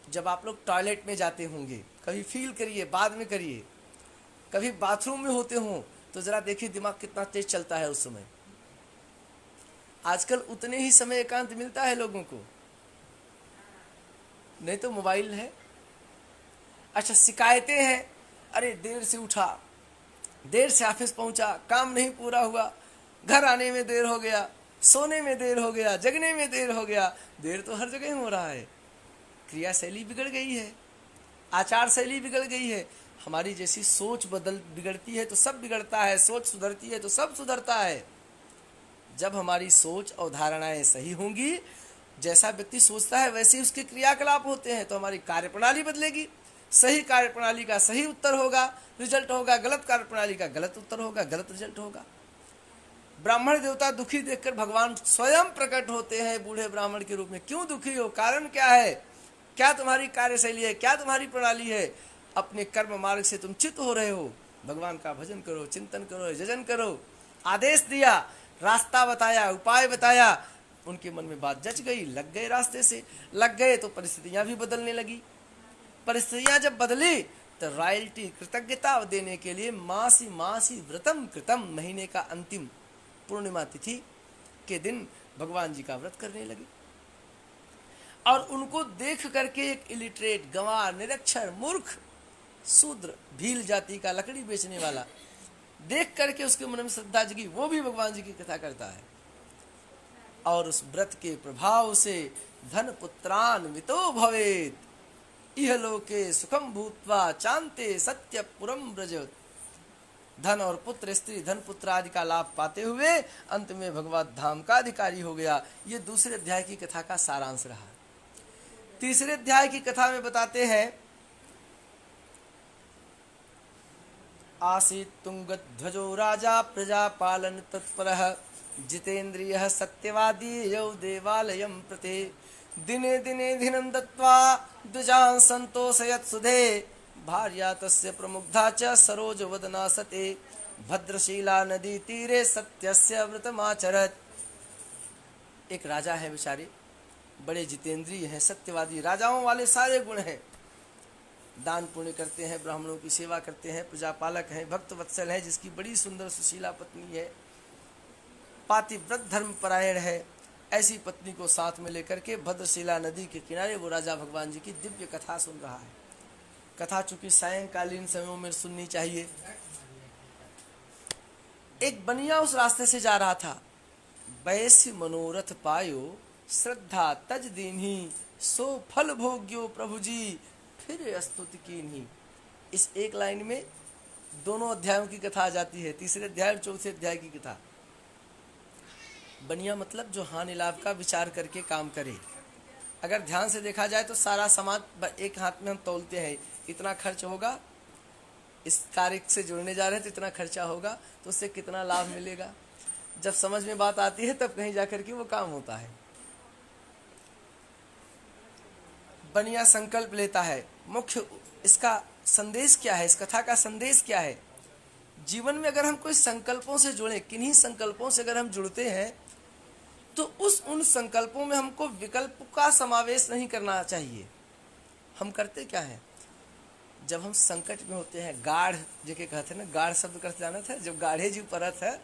जब आप लोग टॉयलेट में जाते होंगे, कभी फील करिए, बाद में करिए, कभी बाथरूम में होते हों तो जरा देखिए दिमाग कितना तेज चलता है उस समय। आजकल उतने ही समय एकांत मिलता है लोगों को, नहीं तो मोबाइल है। अच्छा, शिकायतें हैं, अरे देर से उठा, देर से ऑफिस पहुंचा, काम नहीं पूरा हुआ, घर आने में देर हो गया, सोने में देर हो गया, जगने में देर हो गया। देर तो हर जगह हो रहा है। क्रिया शैली बिगड़ गई है, आचार शैली बिगड़ गई है। हमारी जैसी सोच बिगड़ती है तो सब बिगड़ता है, सोच सुधरती है तो सब सुधरता है। जब हमारी सोच और धारणाएं सही होंगी, जैसा व्यक्ति सोचता है वैसे ही उसके क्रियाकलाप होते हैं, तो हमारी कार्यप्रणाली बदलेगी। सही कार्यप्रणाली का सही उत्तर होगा, रिजल्ट होगा, गलत कार्यप्रणाली का गलत उत्तर होगा, गलत रिजल्ट होगा। ब्राह्मण देवता दुखी देखकर भगवान स्वयं प्रकट होते हैं बूढ़े ब्राह्मण के रूप में। क्यों दुखी हो? कारण क्या है? क्या तुम्हारी कार्यशैली है? क्या तुम्हारी प्रणाली है? अपने कर्म मार्ग से तुम च्युत हो रहे हो। भगवान का भजन करो, चिंतन करो, यजन करो। आदेश दिया, रास्ता बताया, उपाय बताया, उनके मन में बात जच गई, लग गए, रास्ते से लग गए तो परिस्थितियां भी बदलने लगी। परिस्थितियां जब बदली तो रॉयल्टी, कृतज्ञता देने के लिए मासी मासी व्रतम कृतम, महीने का अंतिम पूर्णिमा तिथि के दिन भगवान जी का व्रत करने लगे। और उनको देख करके एक इलिटरेट, गंवार, निरक्षर, मूर्ख, शूद्र, भील जाति का लकड़ी बेचने वाला, देख करके उसके मन में श्रद्धा जगी, वो भी भगवान जी की कथा करता है। और उस व्रत के प्रभाव से धन पुत्रान्वितो भवेत, इह लोके सुखम भूत्वा चांते सत्यपुरम व्रजत। धन और पुत्र, स्त्री, धन पुत्र आदि का लाभ पाते हुए अंत में भगवत धाम का अधिकारी हो गया। ये दूसरे अध्याय की कथा का सारांश रहा। तीसरे अध्याय की कथा में बताते हैं, आसीत् तुंगध्वजो राजा प्रजापालन तत्परः, जितेन्द्रियः सत्यवादी यौ देवालयं प्रति, दिने दिने धिनं दत्त्वा द्विजान् सन्तोषयत् सुधे, भार्या तस्य प्रमुग्धा च सरोजवदना सते, भद्रशीला नदी तीरे सत्यस्य व्रतमाचरत्। एक राजा है बेचारे, बड़े जितेंद्रिय हैं, सत्यवादी, राजाओं वाले सारे गुण हैं। दान पुण्य करते हैं, ब्राह्मणों की सेवा करते हैं, प्रजापालक हैं, भक्त वत्सल है, जिसकी बड़ी सुंदर सुशीला पत्नी है, पातिव्रत धर्म परायण है। ऐसी पत्नी को साथ में लेकर के भद्रशिला नदी के किनारे वो राजा भगवान जी की दिव्य कथा सुन रहा है। कथा चूंकि सायंकालीन समयों में सुननी चाहिए। एक बनिया उस रास्ते से जा रहा था। वैश्य मनोरथ पायो श्रद्धा तज दीन्ही, सो फल भोग्यो प्रभु जी फिर स्तुति कीन्ही। इस एक लाइन में दोनों अध्यायों की कथा आ जाती है, तीसरे अध्याय और चौथे अध्याय की कथा। बनिया मतलब जो हानि लाभ का विचार करके काम करे। अगर ध्यान से देखा जाए तो सारा समाज एक हाथ में हम तौलते हैं, इतना खर्च होगा, इस कार्य से जुड़ने जा रहे हैं तो इतना खर्चा होगा, तो उससे कितना लाभ मिलेगा। जब समझ में बात आती है तब कहीं जाकर के वो काम होता है। बनिया संकल्प लेता है। मुख्य इसका संदेश क्या है, इस कथा का संदेश क्या है? जीवन में अगर हम कोई संकल्पों से जुड़े, किन्हीं संकल्पों से अगर हम जुड़ते हैं तो उन संकल्पों में हमको विकल्प का समावेश नहीं करना चाहिए। हम करते क्या है, जब हम संकट में होते हैं, गाढ़ जेके कहते हैं ना, गाढ़ शब्द कर जाना था, जब गाढ़े जी परत है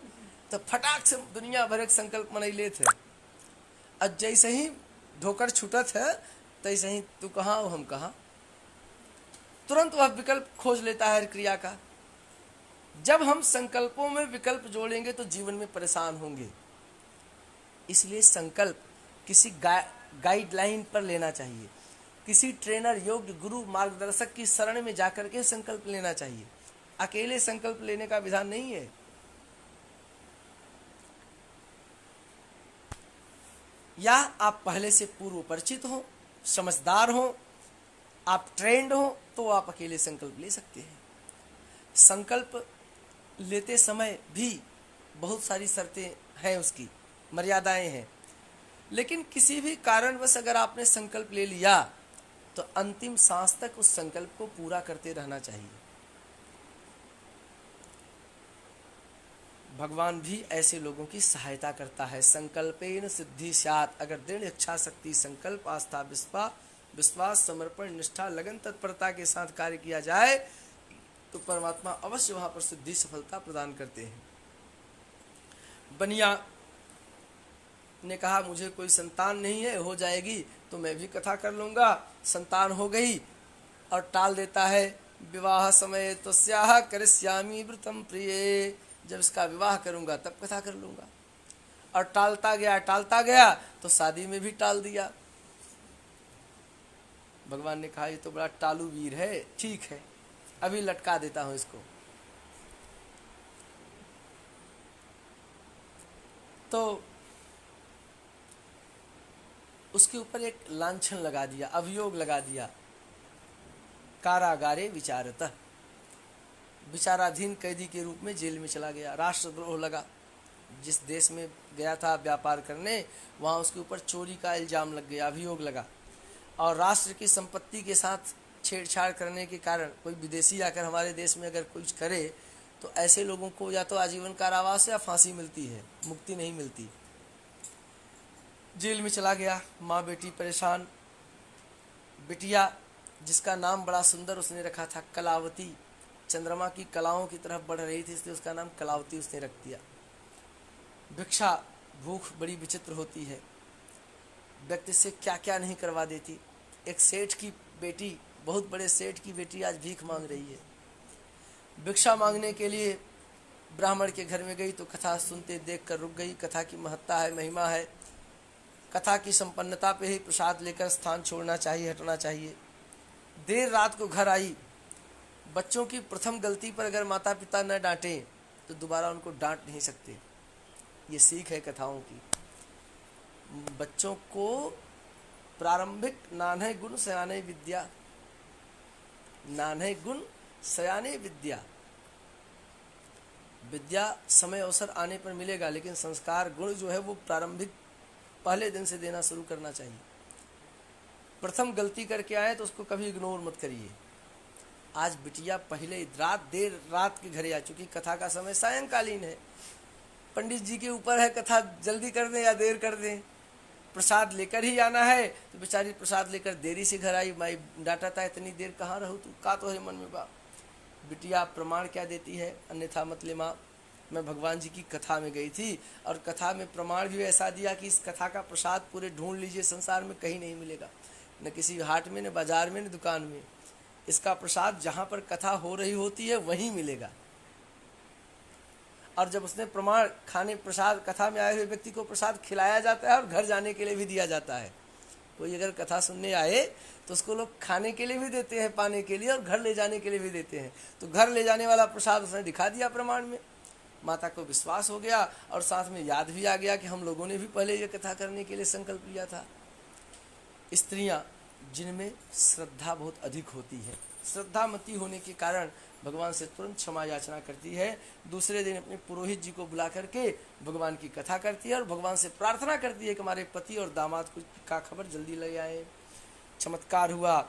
तो फटाक से दुनिया भर एक संकल्प मनैले थे। अब जैसे ही धोकर छूटत है तैसे ही तू कहाँ हो हम कहाँ, तुरंत वह विकल्प खोज लेता है क्रिया का। जब हम संकल्पों में विकल्प जोड़ेंगे तो जीवन में परेशान होंगे। इसलिए संकल्प किसी गाइडलाइन पर लेना चाहिए, किसी ट्रेनर, योग्य गुरु, मार्गदर्शक की शरण में जाकर के संकल्प लेना चाहिए। अकेले संकल्प लेने का विधान नहीं है। या आप पहले से पूर्व परिचित हो, समझदार हो, आप ट्रेंड हो, तो आप अकेले संकल्प ले सकते हैं। संकल्प लेते समय भी बहुत सारी शर्तें हैं, उसकी मर्यादाएं हैं। लेकिन किसी भी कारणवश अगर आपने संकल्प ले लिया तो अंतिम सांस तक उस संकल्प को पूरा करते रहना चाहिए। भगवान भी ऐसे लोगों की सहायता करता है। संकल्पेन सिद्धि स्यात्, अगर दृढ़ इच्छा शक्ति, संकल्प, आस्था, विश्वास, समर्पण, निष्ठा, लगन, तत्परता के साथ कार्य किया जाए तो परमात्मा अवश्य वहां पर सिद्धि, सफलता प्रदान करते हैं। बनिया ने कहा मुझे कोई संतान नहीं है, हो जाएगी तो मैं भी कथा कर लूंगा। संतान हो गई और टाल देता है। विवाह समय तस्याः करिष्यामि व्रतम प्रिये, जब इसका विवाह करूंगा तब कथा कर लूंगा। और टालता गया तो शादी में भी टाल दिया। भगवान ने कहा ये तो बड़ा टालू वीर है, ठीक है अभी लटका देता हूं इसको। तो उसके ऊपर एक लांछन लगा दिया, अभियोग लगा दिया, कारागारे विचारतः, विचाराधीन कैदी के रूप में जेल में चला गया। राष्ट्रद्रोह लगा। जिस देश में गया था व्यापार करने, वहाँ उसके ऊपर चोरी का इल्जाम लग गया, अभियोग लगा। और राष्ट्र की संपत्ति के साथ छेड़छाड़ करने के कारण कोई विदेशी आकर हमारे देश में अगर कुछ करे तो ऐसे लोगों को या तो आजीवन कारावास या फांसी मिलती है, मुक्ति नहीं मिलती। जेल में चला गया। माँ बेटी परेशान। बिटिया जिसका नाम बड़ा सुंदर उसने रखा था कलावती, चंद्रमा की कलाओं की तरफ बढ़ रही थी इसलिए उसका नाम कलावती उसने रख दिया। भिक्षा, भूख बड़ी विचित्र होती है, व्यक्ति से क्या क्या नहीं करवा देती। एक सेठ की बेटी, बहुत बड़े सेठ की बेटी आज भीख मांग रही है। भिक्षा मांगने के लिए ब्राह्मण के घर में गई तो कथा सुनते देखकर रुक गई। कथा की महत्ता है, महिमा है। कथा की संपन्नता पे ही प्रसाद लेकर स्थान छोड़ना चाहिए, हटना चाहिए। देर रात को घर आई। बच्चों की प्रथम गलती पर अगर माता पिता न डांटे तो दोबारा उनको डांट नहीं सकते। ये सीख है कथाओं की। बच्चों को प्रारंभिक नान्हे गुण सयाने विद्या, नान्हे गुण सयाने विद्या, विद्या समय अवसर आने पर मिलेगा, लेकिन संस्कार गुण जो है वो प्रारंभिक पहले दिन से देना शुरू करना चाहिए। प्रथम गलती करके आए तो उसको कभी इग्नोर मत करिए। आज बिटिया पहले देर रात के घरे आ चुकी। कथा का समय सायंकालीन है। पंडित जी के ऊपर है कथा जल्दी कर दें या देर कर दें। प्रसाद लेकर ही आना है तो बेचारी प्रसाद लेकर देरी से घर आई। माई डांटा था इतनी देर कहाँ रहूँ तू, का तो है मन में बा। बिटिया प्रमाण क्या देती है, अन्यथा मत ले माँ, मैं भगवान जी की कथा में गई थी और कथा में प्रमाण भी ऐसा दिया कि इस कथा का प्रसाद पूरे ढूंढ लीजिए, संसार में कहीं नहीं मिलेगा, न किसी हाट में, न बाजार में, न दुकान में। इसका प्रसाद जहाँ पर कथा हो रही होती है वहीं मिलेगा। और जब उसने प्रमाण खाने, प्रसाद कथा में आए हुए व्यक्ति को प्रसाद खिलाया जाता है और घर जाने के लिए भी दिया जाता है। कोई अगर कथा सुनने आए तो उसको लोग खाने के लिए भी देते हैं, पाने के लिए, और घर ले जाने के लिए भी देते हैं। तो घर ले जाने वाला प्रसाद उसने दिखा दिया प्रमाण में। माता को विश्वास हो गया और साथ में याद भी आ गया कि हम लोगों ने भी पहले ये कथा करने के लिए संकल्प लिया था। स्त्रियां जिनमें श्रद्धा बहुत अधिक होती है, श्रद्धामती होने के कारण भगवान से तुरंत क्षमा याचना करती है। दूसरे दिन अपने पुरोहित जी को बुला करके भगवान की कथा करती है और भगवान से प्रार्थना करती है कि हमारे पति और दामाद का खबर जल्दी ले आए। चमत्कार हुआ।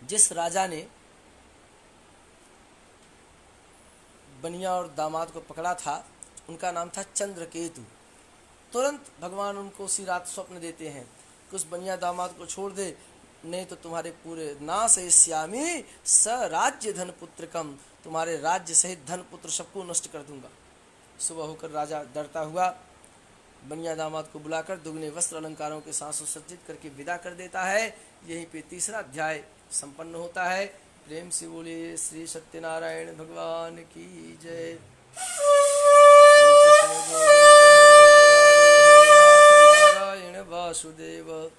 जिस राजा ने बनिया और दामाद को पकड़ा था उनका नाम था चंद्रकेतु। तुरंत भगवान उनको उसी रात स्वप्न देते हैं कि उस बनिया दामाद को छोड़ दे, नहीं तो तुम्हारे पूरे नाश श्यामी स राज्य धन पुत्रकम, तुम्हारे राज्य सहित धन पुत्र सबको नष्ट कर दूंगा। सुबह होकर राजा डरता हुआ बनिया दामाद को बुलाकर दुगने वस्त्र अलंकारों के साथ सुसज्जित करके विदा कर देता है। यहीं पे तीसरा अध्याय संपन्न होता है। प्रेम से बोलिए श्री सत्यनारायण भगवान की जय। नारायण वासुदेव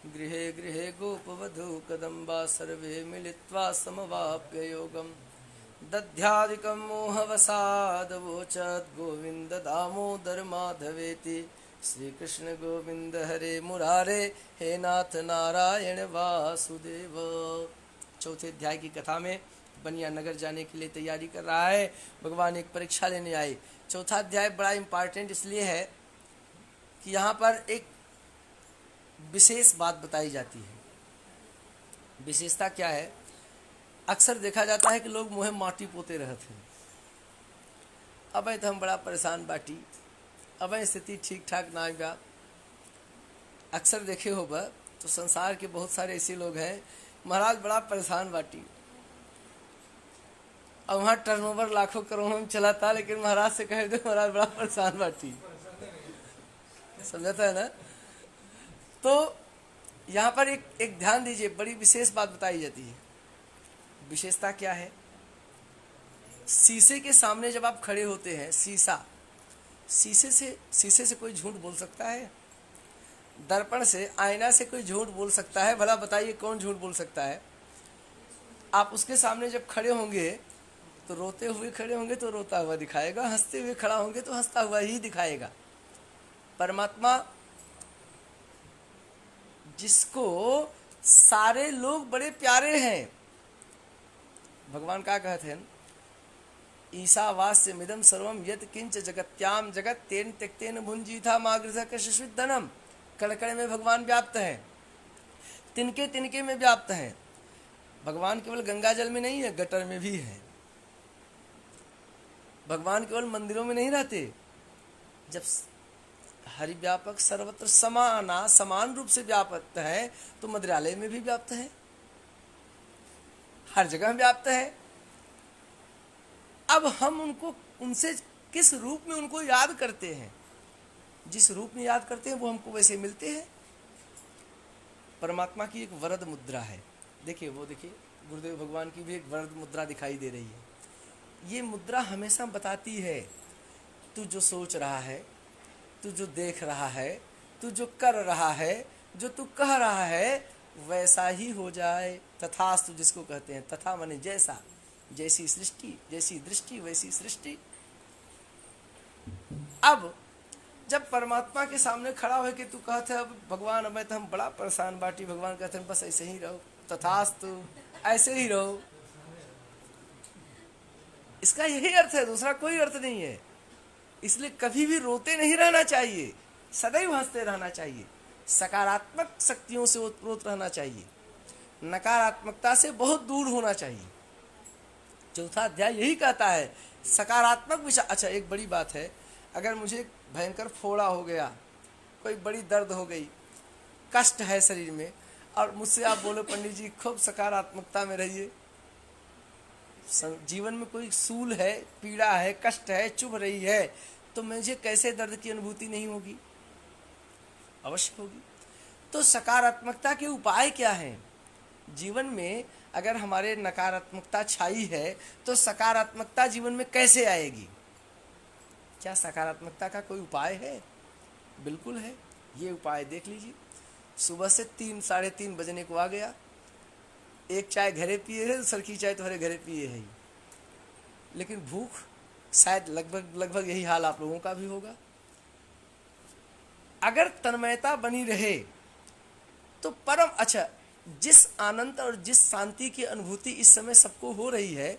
गृहे गृहे गोपवधू कदम्बा सर्वे मिलित्वा समवाप्य योगम दध्यादिकं मोहवसादवोचत् गोविंद दामोदर माधवेति। श्री कृष्ण गोविंद हरे मुरारे हे नाथ नारायण वासुदेव। चौथे अध्याय की कथा में बनिया नगर जाने के लिए तैयारी कर रहा है। भगवान एक परीक्षा लेने आए। चौथा अध्याय बड़ा इम्पॉर्टेंट इसलिए है कि यहाँ पर एक विशेष बात बताई जाती है। विशेषता क्या है? अक्सर देखा जाता है कि लोग मुँह माटी पोते रहते हैं। अब तो हम बड़ा परेशान बाटी, अब स्थिति ठीक ठाक ना बा। अक्सर देखे हो बा तो संसार के बहुत सारे ऐसे लोग हैं, महाराज बड़ा परेशान बाटी। अब वहाँ टर्नओवर लाखों करोड़ों में चला था, लेकिन महाराज से कहे दो महाराज बड़ा परेशान बाटी। समझाता है ना? तो यहाँ पर एक ध्यान दीजिए, बड़ी विशेष बात बताई जाती है। विशेषता क्या है? शीशे के सामने जब आप खड़े होते हैं, शीशे से कोई झूठ बोल सकता है? दर्पण से, आईना से कोई झूठ बोल सकता है? भला बताइए कौन झूठ बोल सकता है? आप उसके सामने जब खड़े होंगे तो रोते हुए खड़े होंगे तो रोता हुआ दिखाएगा, हंसते हुए खड़ा होंगे तो हंसता हुआ ही दिखाएगा। परमात्मा जिसको सारे लोग बड़े प्यारे हैं, भगवान क्या कहते हैं? ईशावास्य मिदम सर्वम यत् किंच जगत्याम जगत तेन त्यक्तेन भुंजीथा मागृध कशिश्विद्धनम। कड़कड़ में भगवान व्याप्त हैं, तिनके तिनके में व्याप्त हैं। भगवान केवल गंगा जल में नहीं है, गटर में भी है। भगवान केवल मंदिरों में नहीं रहते। जब हरि व्यापक सर्वत्र समान रूप से व्याप्त है तो मंदिरालय में भी व्याप्त है, हर जगह व्याप्त है। अब हम उनसे किस रूप में उनको याद करते हैं? जिस रूप में याद करते हैं वो हमको वैसे मिलते हैं। परमात्मा की एक वरद मुद्रा है। देखिए गुरुदेव भगवान की भी एक वरद मुद्रा दिखाई दे रही है। ये मुद्रा हमेशा बताती है, तू जो सोच रहा है, तू जो देख रहा है, तू जो कर रहा है, जो तू कह रहा है, वैसा ही हो जाए। तथास्तु जिसको कहते हैं, तथा माने जैसा, जैसी सृष्टि, जैसी दृष्टि वैसी सृष्टि। अब जब परमात्मा के सामने खड़ा हो कि तू कहते अब भगवान मैं तो हम बड़ा परेशान बाटी, भगवान कहते हैं बस ऐसे ही रहो, तथास्तु ऐसे ही रहो। इसका यही अर्थ है, दूसरा कोई अर्थ नहीं है। इसलिए कभी भी रोते नहीं रहना चाहिए, सदैव हंसते रहना चाहिए, सकारात्मक शक्तियों से ओतप्रोत रहना चाहिए, नकारात्मकता से बहुत दूर होना चाहिए। चौथा अध्याय यही कहता है, सकारात्मक विचार। अच्छा, एक बड़ी बात है, अगर मुझे भयंकर फोड़ा हो गया, कोई बड़ी दर्द हो गई, कष्ट है शरीर में, और मुझसे आप बोलो पंडित जी खूब सकारात्मकता में रहिए, जीवन में कोई सूल है, पीड़ा है, कष्ट है, चुभ रही है, तो मुझे कैसे दर्द की अनुभूति नहीं होगी? अवश्य होगी। तो सकारात्मकता के उपाय क्या हैं? जीवन में अगर हमारे नकारात्मकता छाई है तो सकारात्मकता जीवन में कैसे आएगी? क्या सकारात्मकता का कोई उपाय है? बिल्कुल है। ये उपाय देख लीजिए। सुबह से 3 साढ़े 3 बजने को आ गया, एक चाय घरे पिए है, दूसर की चाय तुम्हारे घरे पिए है, लेकिन भूख शायद लगभग यही हाल आप लोगों का भी होगा। अगर तन्मयता बनी रहे तो परम अच्छा, जिस आनंद और जिस शांति की अनुभूति इस समय सबको हो रही है,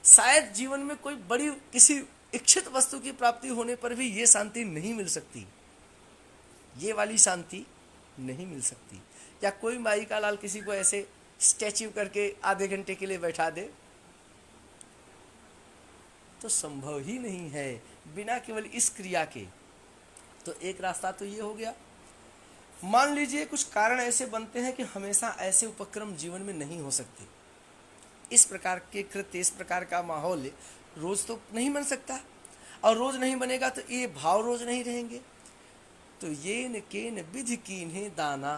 शायद जीवन में कोई बड़ी किसी इच्छित वस्तु की प्राप्ति होने पर भी ये शांति नहीं मिल सकती, ये वाली शांति नहीं मिल सकती। या कोई माई का लाल किसी को ऐसे स्टैच्यू करके आधे घंटे के लिए बैठा दे तो संभव ही नहीं है बिना केवल इस क्रिया के। तो एक रास्ता तो ये हो गया, मान लीजिए कुछ कारण ऐसे बनते हैं कि हमेशा ऐसे उपक्रम जीवन में नहीं हो सकते, इस प्रकार के कृत्य, इस प्रकार का माहौल रोज तो नहीं बन सकता, और रोज नहीं बनेगा तो ये भाव रोज नहीं रहेंगे। तो ये न के न विधि कीन्हे दाना,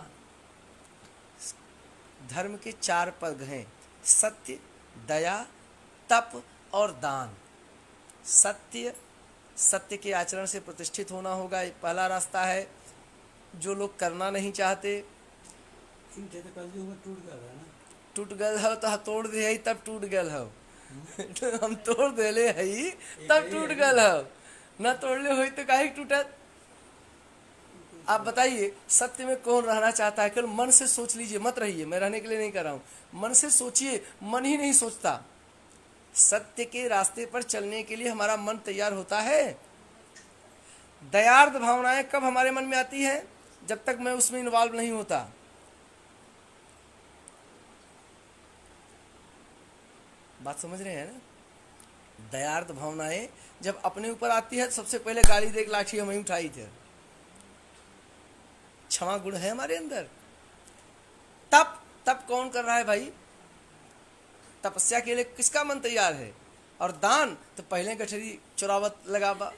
धर्म के 4 पद हैं, सत्य, दया, तप और दान। सत्य, सत्य के आचरण से प्रतिष्ठित होना होगा, ये पहला रास्ता है। जो लोग करना नहीं चाहते, इनके तो कल युग में टूट गया है ना। टूट गल हो तो तोड़ दे हई तब टूट गल हो। हम तोड़ देले हई तब टूट गल हो, न तोड़ले हुई तो काहे टूटत। आप बताइए, सत्य में कौन रहना चाहता है? केवल मन से सोच लीजिए, मत रहिए, मैं रहने के लिए नहीं कर रहा हूं। मन से सोचिए, मन ही नहीं सोचता। सत्य के रास्ते पर चलने के लिए हमारा मन तैयार होता है। दयार्द भावनाएं कब हमारे मन में आती है? जब तक मैं उसमें इन्वॉल्व नहीं होता। बात समझ रहे हैं ना? दयार्द भावनाएं जब अपने ऊपर आती है तो सबसे पहले गाली देख लाठी हम ही उठाई थे। क्षमा गुण है हमारे अंदर। तप, तप कौन कर रहा है भाई? तपस्या के लिए किसका मन तैयार है? और दान तो पहले गठरी चुरावत लगावा।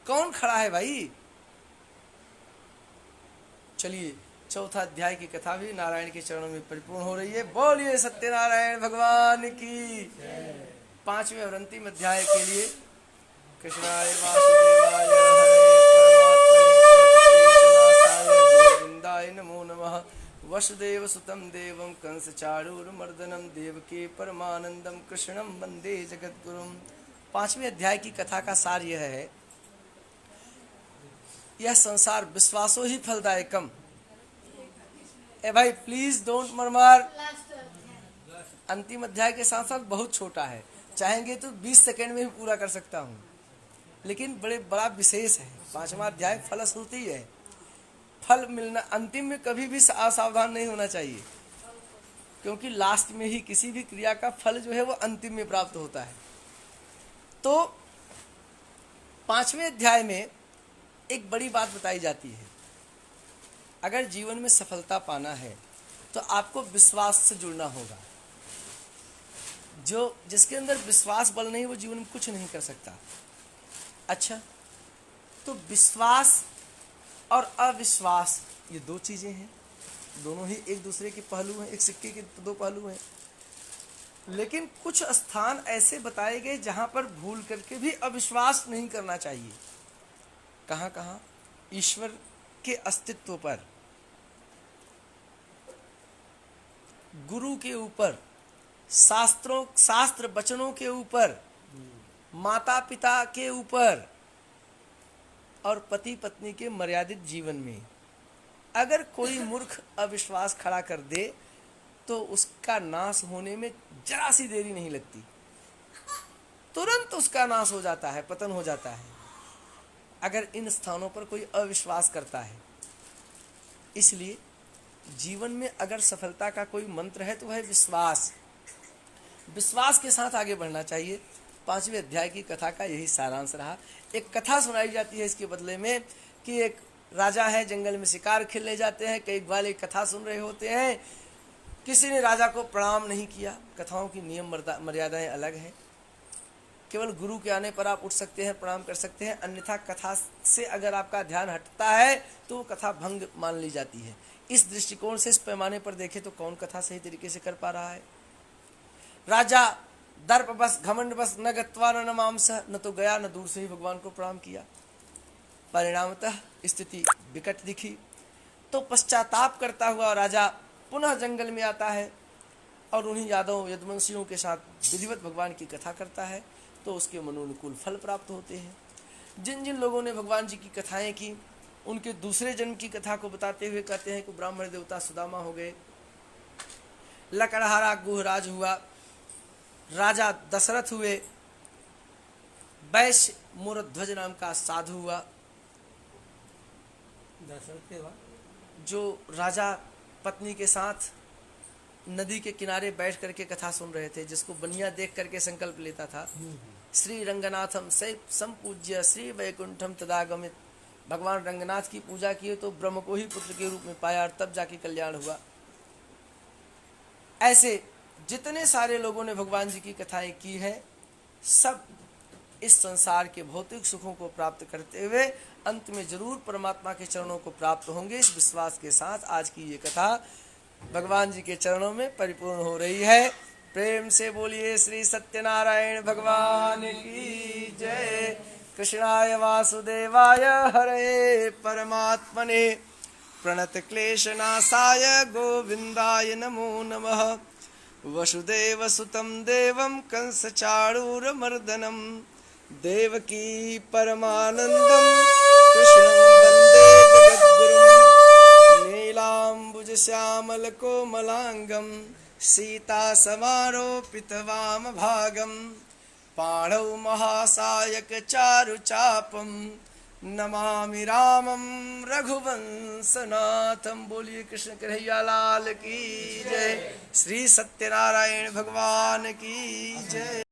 कौन खड़ा है भाई? चलिए, चौथा अध्याय की कथा भी नारायण के चरणों में परिपूर्ण हो रही है। बोलिए सत्यनारायण भगवान की। 5वें और अंतिम अध्याय के लिए कृष्णाय वासुदेवाय हरे परमात्मने गोविंदाय नमो नमः। वसुदेव सुतं देवं कंस चाणूरमर्दनं देवकी परमानंदम कृष्णं वंदे जगद्गुरुम। 5वें अध्याय की कथा का सार यह है, यह संसार विश्वासो ही फलदायकम। ए भाई प्लीज डोंट मरमर। अंतिम अध्याय के साथ साथ बहुत छोटा है, चाहेंगे तो 20 सेकंड में भी पूरा कर सकता हूँ, लेकिन बड़ा विशेष है। 5वां अध्याय फलश्रुति है। फल मिलना, अंतिम में कभी भी असावधान नहीं होना चाहिए, क्योंकि लास्ट में ही किसी भी क्रिया का फल जो है वो अंतिम में प्राप्त होता है। तो 5वें अध्याय में एक बड़ी बात बताई जाती है। अगर जीवन में सफलता पाना है तो आपको विश्वास से जुड़ना होगा। जो जिसके अंदर विश्वास बल नहीं, वो जीवन में कुछ नहीं कर सकता। अच्छा, तो विश्वास और अविश्वास ये 2 चीजें हैं, दोनों ही एक दूसरे के पहलू हैं, एक सिक्के के 2 पहलू हैं। लेकिन कुछ स्थान ऐसे बताए गए जहां पर भूल करके भी अविश्वास नहीं करना चाहिए। कहां कहां? ईश्वर के अस्तित्व पर, गुरु के ऊपर, शास्त्र वचनों के ऊपर, माता पिता के ऊपर और पति पत्नी के मर्यादित जीवन में। अगर कोई मूर्ख अविश्वास खड़ा कर दे तो उसका नाश होने में जरा सी देरी नहीं लगती, तुरंत उसका नाश हो जाता है, पतन हो जाता है, अगर इन स्थानों पर कोई अविश्वास करता है। इसलिए जीवन में अगर सफलता का कोई मंत्र है तो वह है विश्वास। विश्वास के साथ आगे बढ़ना चाहिए। 5वें अध्याय की कथा का यही सारांश रहा। एक कथा सुनाई जाती है इसके बदले में कि एक राजा है, जंगल में शिकार खेलने जाते हैं, कई ग्वाले कथा सुन रहे होते हैं, किसी ने राजा को प्रणाम नहीं किया। कथाओं की नियम मर्यादाएं अलग हैं। केवल गुरु के आने पर आप उठ सकते हैं, प्रणाम कर सकते हैं, अन्यथा कथा से अगर आपका ध्यान हटता है तो वो कथा भंग मान ली जाती है। इस दृष्टिकोण से, इस पैमाने पर देखें तो कौन कथा सही तरीके से कर पा रहा है? राजा दर्प बस, घमंड बस, न गत्वा न मांस, न तो गया न दूर से ही भगवान को प्रणाम किया। परिणामतः स्थिति विकट दिखी। तो पश्चाताप करता हुआ राजा पुनः जंगल में आता है और उन्हीं यादवों यदुवंशियों के साथ विधिवत भगवान की कथा करता है, तो उसके मनोनुकूल फल प्राप्त होते हैं। जिन जिन लोगों ने भगवान जी की कथाएं की, उनके दूसरे जन्म की कथा को बताते हुए कहते हैं कि ब्राह्मण देवता सुदामा हो गए, लकड़हारा गुहराज हुआ, राजा दशरथ हुए, वैश्य मूरध्वज नाम का साधु हुआ, दशरथ के बाद जो राजा पत्नी के साथ नदी के किनारे बैठ करके कथा सुन रहे थे, जिसको बनिया देख करके संकल्प लेता था, श्री रंगनाथम संपूज्य श्री वैकुंठम तदागमित भगवान रंगनाथ की पूजा की तो ब्रह्म को ही पुत्र के रूप में पाया और तब जाके कल्याण हुआ। ऐसे जितने सारे लोगों ने भगवान जी की कथाएं की है, सब इस संसार के भौतिक सुखों को प्राप्त करते हुए अंत में जरूर परमात्मा के चरणों को प्राप्त होंगे। इस विश्वास के साथ आज की ये कथा भगवान जी के चरणों में परिपूर्ण हो रही है। प्रेम से बोलिए श्री सत्यनारायण भगवान की जय। कृष्णाय वासुदेवाय हरे परमात्मने प्रणत क्लेशनाशाय गोविंदाय नमो नमः। वसुदेवसुतं देवं कंसचाणूरमर्दनं देवकी परमानंदं कृष्णं वंदे जगद्गुरुं। नीलाम्बुजश्यामलकोमलांगं सीतासमारोपितवामभागं पाणौ महासायकचारुचापं नमामि रामं रघुवंशनाथं। बोलिए कृष्ण कन्हैया लाल की जय। श्री सत्यनारायण भगवान की जय।